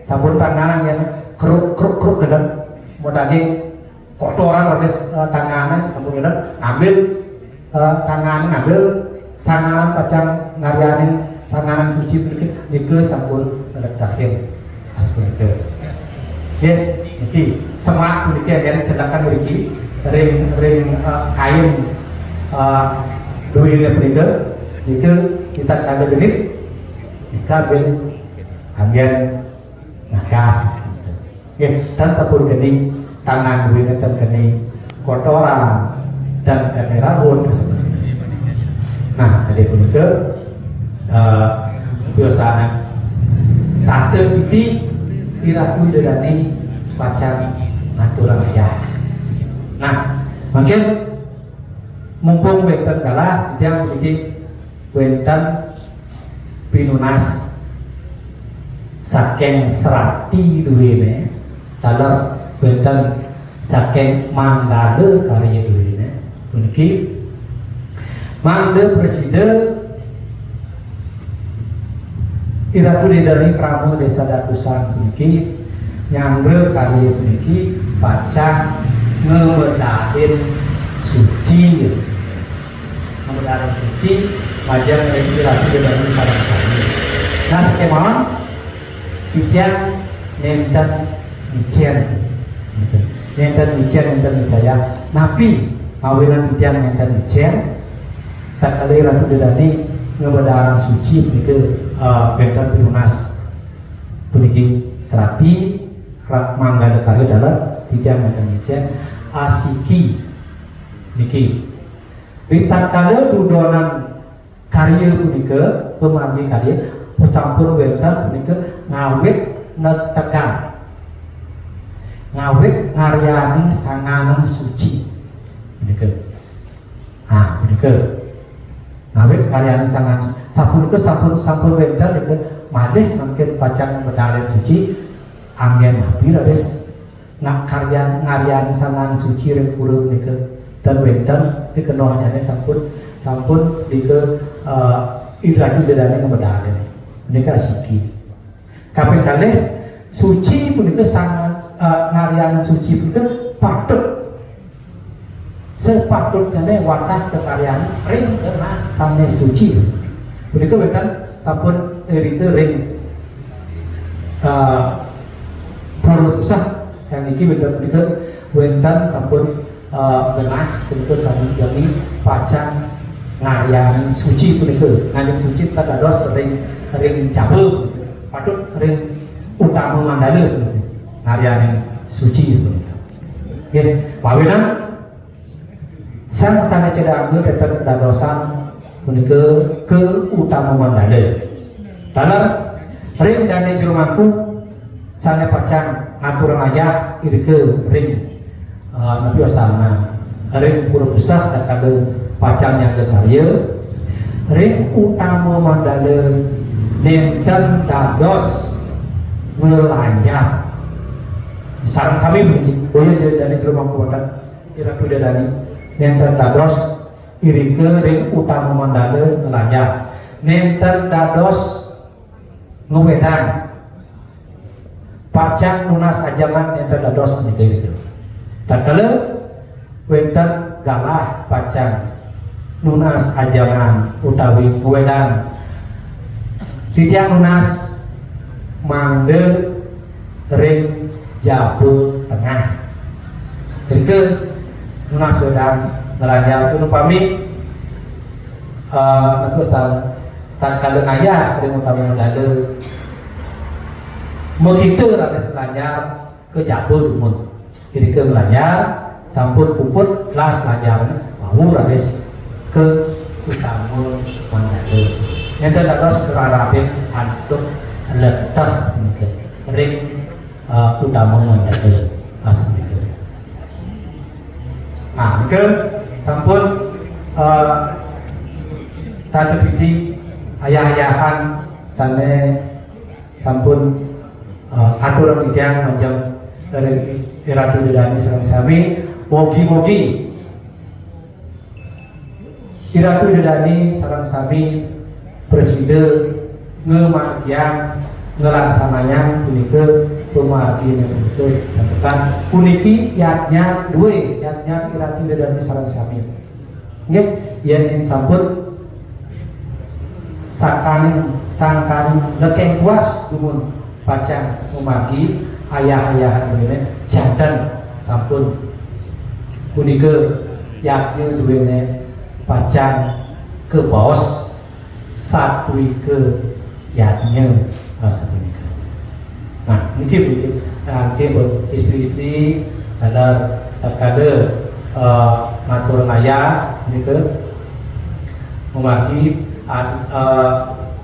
sampun tanganan ya keruk keruk keruk gedang medaging kotoran habis tanganan sampun gedang ambil tanganan ngambil sanganan pacang ngarianin sanganan suci begitu nike sampun ngedakhin aspun itu ya niki semak begitu yang cedakan begitu ring kain duitnya peninggal itu kita ada genit kita ben ambil nagas ya dan sabun geni tangan duitnya terkeni kotoran dan kena rambut nah tadi pun itu biasanya tante titik iraku dedani pacar aturan ya. Nah, mungkin mumpung wenten kalah dia memiliki wenten pinunas saking serati duwene dalam wenten saking manggale karya duwene puniki mangde presiden iraku dari kramu desa Datusan puniki nyangre karya puniki pacang ngebedahin suci ngebedahin suci wajar regulasi dari sarang kami nah skemon tiang nenten nicen nenten nicaya napi awinan tiang nenten nicen tak kali ratu dedani ngebedahan suci puniki benten pinunas puniki serati mangga dekari dalam tiang nenten nicen asiki niki ritatkala dudonan karya punika pemanggi karya campur wenten punika ngawit netekan ngawit ngaryani sanganan suci punika punika ngawit ngaryani sanganan sapunika sampun wenten punika madeh mungkin pacang medalen suci anggen nabi res ngaryani sanganan suci ring pura punika dan wenten dikenohnya sampun dike idratu dedane ngemedane menika siki kaping kalih suci punika sangat ngaryani suci punika patut sepatutnya watah kekaryan ring kena sanes suci punika wenten sampun rike ring pura usah yang iki wenten sampun genah punika sami jadi pacang ngaryani suci punika ngaryani suci terdados ring cabe patut ring utama mandala punika ngaryani suci punika nggih pawenan sang sana cedangge tetep kedadosan punika ke utama mandala dalam ring dane jerumaku sana pacang aturan ayah irike ring Nabi Astana ring pura pusah terkadang pacangnya ke karya ring utama mandala nenten dados ngelanjak sarang sami begini boleh jadi dari rumah kuatan kira kuda dani nenten dados irike ring utama mandala ngelanjak nenten dados ngewedan pacang lunas ajaman nenten dados menikah itu terkala wenten galah pacang lunas ajangan utawi wedan tiang lunas mangde ring jabu tengah jadi lunas wedan ngelanjang itu pami terus terkala ayah ring utami mendada begitu rakyat selanjar ke jabu dumun jadi ke melanyar sampun puput kelas lanjar mau rades ke utama mandate. Enten dados kerarabin antuk letah mungkin ring utama mandate asal itu. Nah, mungkin sampun tanda pidi ayah-ayahan sane sampun aturan bidang macam dari Iratu Dedani sareng sami mogi-mogi Iratu Dedani sareng sami presiden ngemagian ngelaksananya punika pemargi punika tentukan puniki yatnya dua yatnya Iratu Dedani sareng sami nggih yen sampun sangkan lekeng puas dumun pacang memagi ayah-ayahan ini jantan sampun punika yaknya duwene pacang ke bos satu ke yaknya sepunika. Nah mungkin istri-istri ada terkadang matur ayah punika memagi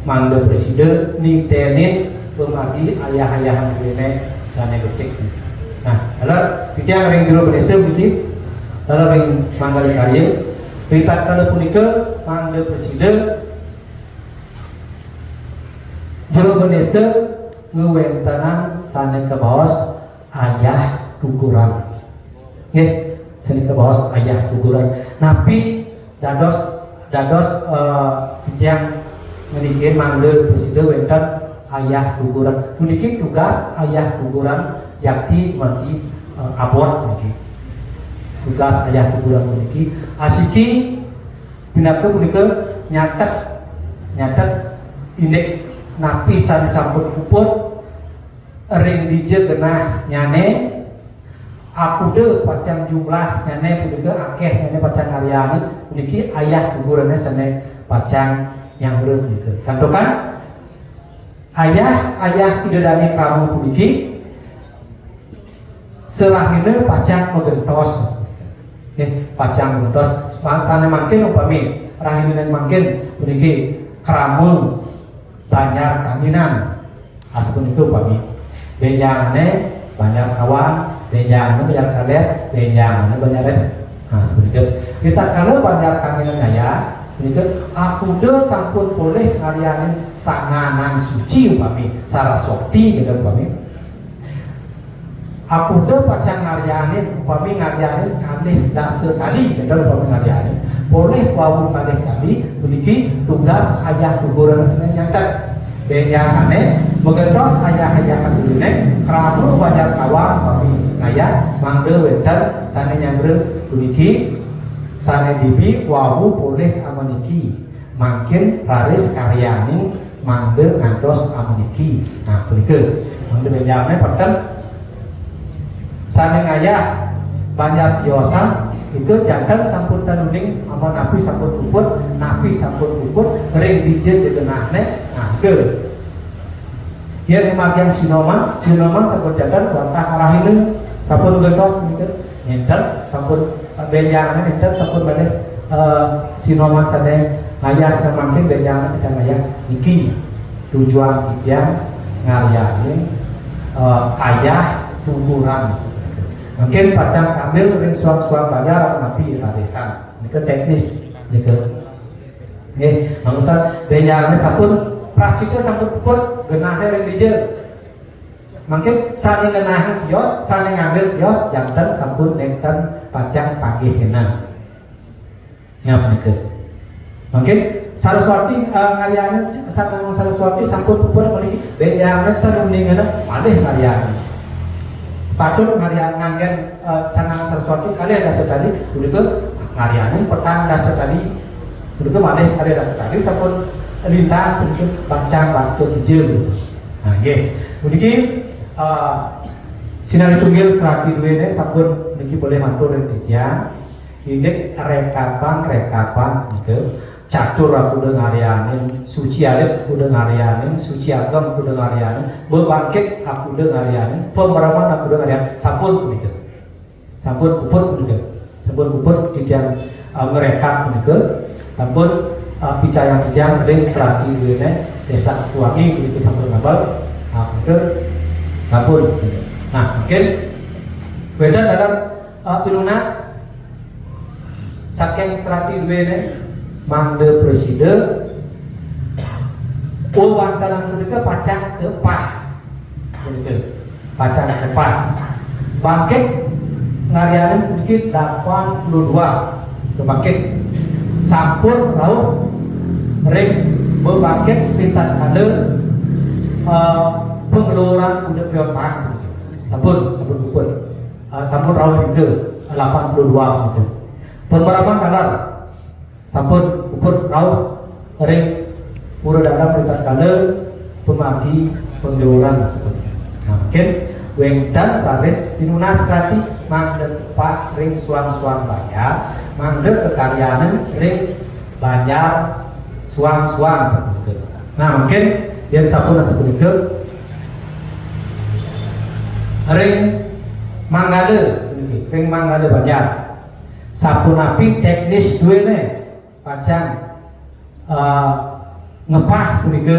mangga presiden ningtenin pemagi ayah-ayahan ini sana becek. Nah, kalau bicara ring jero Malaysia begitu, kalau ring mangga karya, berita kalau punika mangga presiden jero Malaysia ngewentanan sana ke bawah ayah guguran. Nggih, sana ke bawah ayah guguran. Napi dados yang memiliki mangga presiden wenten ayah guguran. Puniki tugas ayah guguran jakti mandi abot puniki. Tugas ayah guguran puniki asiki pinaka punika nyatet indek napi sari sampun puput ring dije genah nyane akude pacang jumlah nyane punika akeh nyane pacang karyani puniki ayah gugurannya sane pacang yang guru punika santokan ayah idedani kamu puniki serahine pacang megentos pacang megentos sana makin upami rahine makin puniki keramu banyak kaminan asapun itu upami benjangane banyak kawan benjangane banyak kaler benjangane banyak res nah seperti itu kita kalau banyak kaminan ayah ini aku de sampun boleh ngarianin sanganan suci upami Saraswati gitu upami aku de pacang ngarianin upami ngarianin kalih dasa kali gitu upami ngarianin boleh wau kalih kali memiliki tugas ayah guguran senen nyantet benjangane megentos ayah-ayahan dulune keramu banyak kawan upami ayah mangde wedan sane nyangre memiliki sana dibi wawu boleh amaniki makin raris karyaning mangde ngantos amaniki nah punika mangde benjangane peten sana ngayah banyak yosan itu jantan sampun tanuning ama napi sampun puput ring dije jegenahne nah ke yen memagian sinoman sampun jantan bantah arahin sampun gentos punika nyenten sampun benjangan itu sampun balik sinoman sana ayah semakin benjangan kita ayah iki tujuan yang ngarianin ayah tukuran mungkin pacang ambil ring suang-suang bayar apa napi rarisan ini ke teknis ini ke ini maksudnya benjangan sampun praktiknya sampun puput genahnya ring dije mungkin saling ngenahan kios, saling ngambil kios, jantan sampun nenten pacang panggih hena. Ngap nika. Mungkin Saraswati ngariane sakang Saraswati sampun puput memiliki benjangna terundingan malih ngariane. Patut ngarian nganggen canang Saraswati kali ada sekali punika ngariane petang dasa kali punika malih kali dasa kali sampun lintang punika pacang batu hijau. Nah nggih. Puniki sinar tunggil serati duene sampun niki boleh matur tiang indek rekapan gitu catur aku dengarianin suci alit aku dengarianin suci agam aku dengarianin berbangkit aku dengarianin pemeraman aku dengarianin sampun gitu sampun puput gitu sampun puput tiang ngerekap gitu sampun picayang yang ring serati duene desa tuangi begitu sampun ngabal ke sampun. Nah mungkin beda dalam pilunas saking serati duene mangde preside wantanan punika pacang ke pah pacang ke pah bangkit ngarianan sedikit 82 kebangkit sampun rauh ring berbangkit pintar kale pengeluaran udah piopan sampun sampun rauh ke 82 gitu. Pemeraman kalar sampun ukur rauh ring pura dalam pintar kale pemagi pengeluaran sebenarnya. Nah mungkin wengdan raris pinunas rati mangde pak ring suang-suang banyak mangde kekaryaan ring banyak suang-suang seperti. Nah mungkin yang sampun seperti ring manggale ring manggale banyak sampun api teknis duene pacang ngepah punika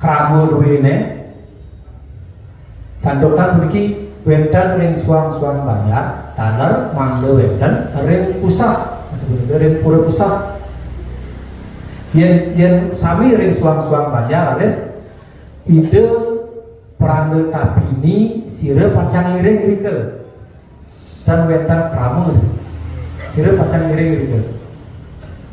kramo duene sandokan puniki wendan ring suang-suang banyak taner mangde wendan ring pusah sebenarnya ring pura pusah yen sami ring suang-suang banyak ales ide prane tapini sire pacang iring rike dan wendan kramo sire pacang iring rike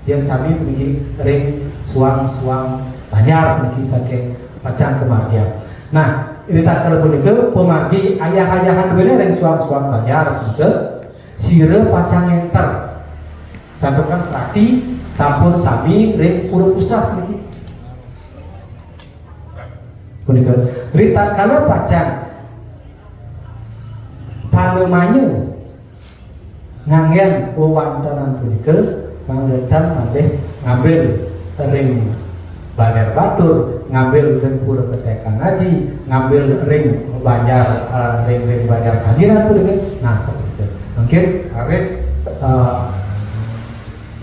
yang sami puniki ring suang-suang banyak puniki saking pacang kemargian. Nah ini tak kalau punika pemagi ayah-ayahan bener yang suang-suang banjar punika sire pacang enter sampun serati sampun sami ring pura pusat niki punika rita kalau pacang panemaya nganggen wewantanan punika mangretan malih ngambil ring Baler Batur, ngambil ring pura ketekan haji, ngambil ring banjar ring banjar kanjiran tuh dengan. Nah seperti itu. Mungkin harus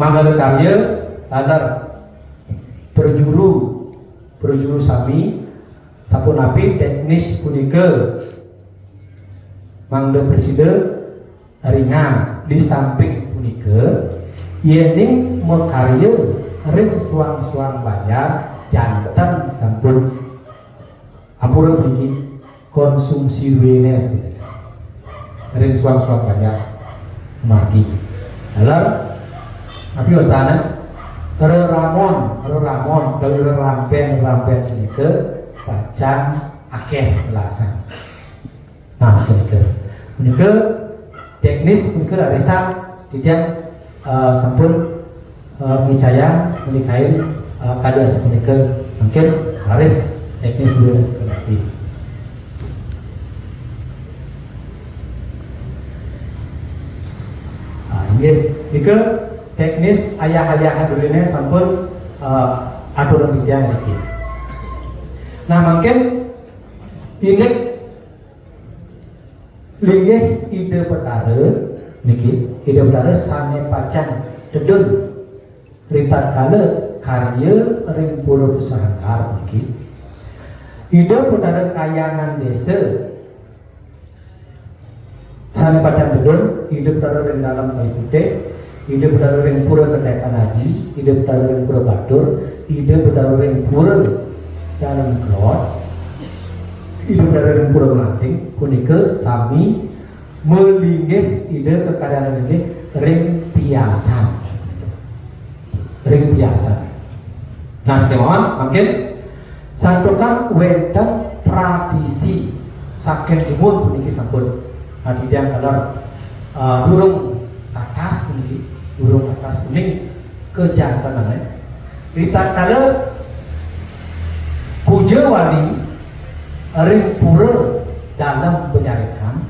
mangga karya ada perjuru sami sapunapi teknis punika mangga preside ringan di samping punika yening mekarya ring suang-suang banyak jantan sampun ampura puniki konsumsi wene ring suang-suang banyak margi dalam tapi ostana reramon dari rampen punika pacang akeh belasan. Nah seperti punika teknis punika arisan tidak sampun bicaya menikahin kadang seperti mungkin harus teknis dulu seperti ini teknis ayah-ayah dulu ini sampun aturan bidang ini. Nah mungkin ini linggih ide pertara niki ide pertara sane pacang dedun ritat kala karya ring pura pusanggar niki ide pertara kayangan desa sane pacang dedun ide pertara ring dalam kayu putih ide pertara ring pura ketekan haji ide pertara ring pura batur ide pertara ring pura dalam kelot ide pertara ring pura melanting punika sami melinggih ide kekadaan ini ring piasan ring biasa. Nah sekemawan mungkin santukan wendan tradisi saking timun puniki sampun adidan kalar durung atas puniki durung atas kuning kejantanane ritat kalar puja wali ring pura dalam penyarekan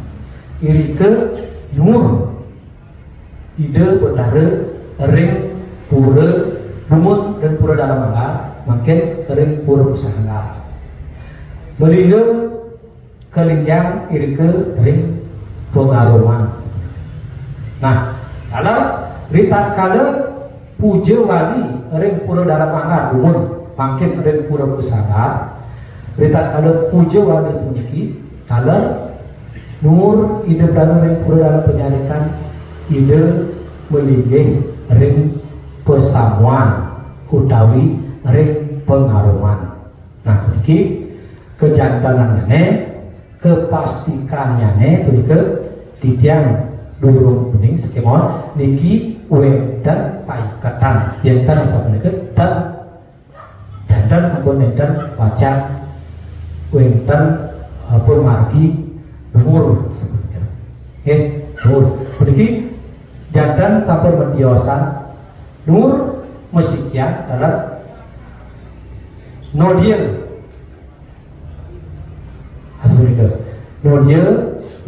irike nur ide betara ring pura bumut dan pura dalam anggar makin ring pura pusanggar melingga kelingjang irike ring pengaruman. Nah dalam ritat kala puja wali ring pura dalam anggar gumun makin ring pura pusaka berita kalau puja wali puniki kalau nur ide berada ring pura dalam penyarikan ide melinggih ring pesamuan utawi ring pengaruman. Nah puniki kejantanannya kepastikannya puniki titiang durung kuning skemon niki dan paikatan yang tan sapunikeun tan jandan sampun enten pacar wenten pemargi dhuwur sapunikeun nggih dhuwur puniki jandan sampun mentiosan nur musikian dalam nodia sapunikeun nodia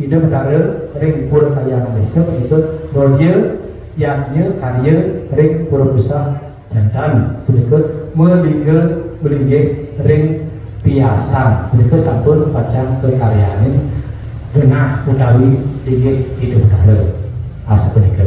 ide betara ring pura kayangan desa puniki nodia yang karya ring pura pusat jantan punika melinggih ring piasan punika sampun pacang kekaryane genah utawi linggih hidup dara asa punika.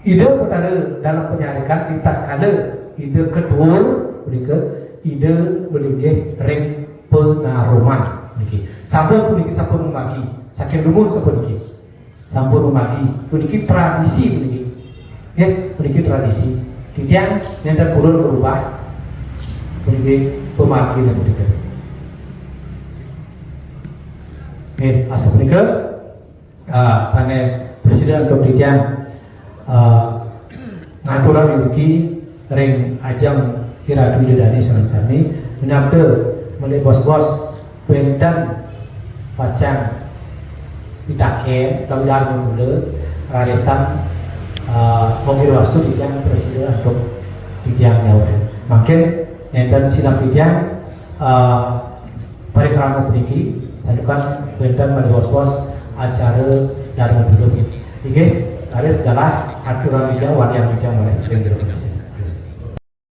Ide betara dalam penyarikan ditatkala ide kedua punika ide melinggih ring pengaruman puniki sampun memagi saking rumun sampun memagi puniki tradisi puniki nggih puniki tradisi titiang nenten purun berubah puniki pemagi puniki nggih asa punika sange presiden Dr. Titiang ngaturan puniki ring ajang kira Widodari sami menyabda mulai bos-bos bentan pacang ditake dalam mula raresan mongir wastu titiang presiden untuk titiang nyawren makin nenten silam titiang parikrama puniki sadukan bentan mulai bos-bos acara dari dulu ini oke, ada segala aturan dia walian mulai ring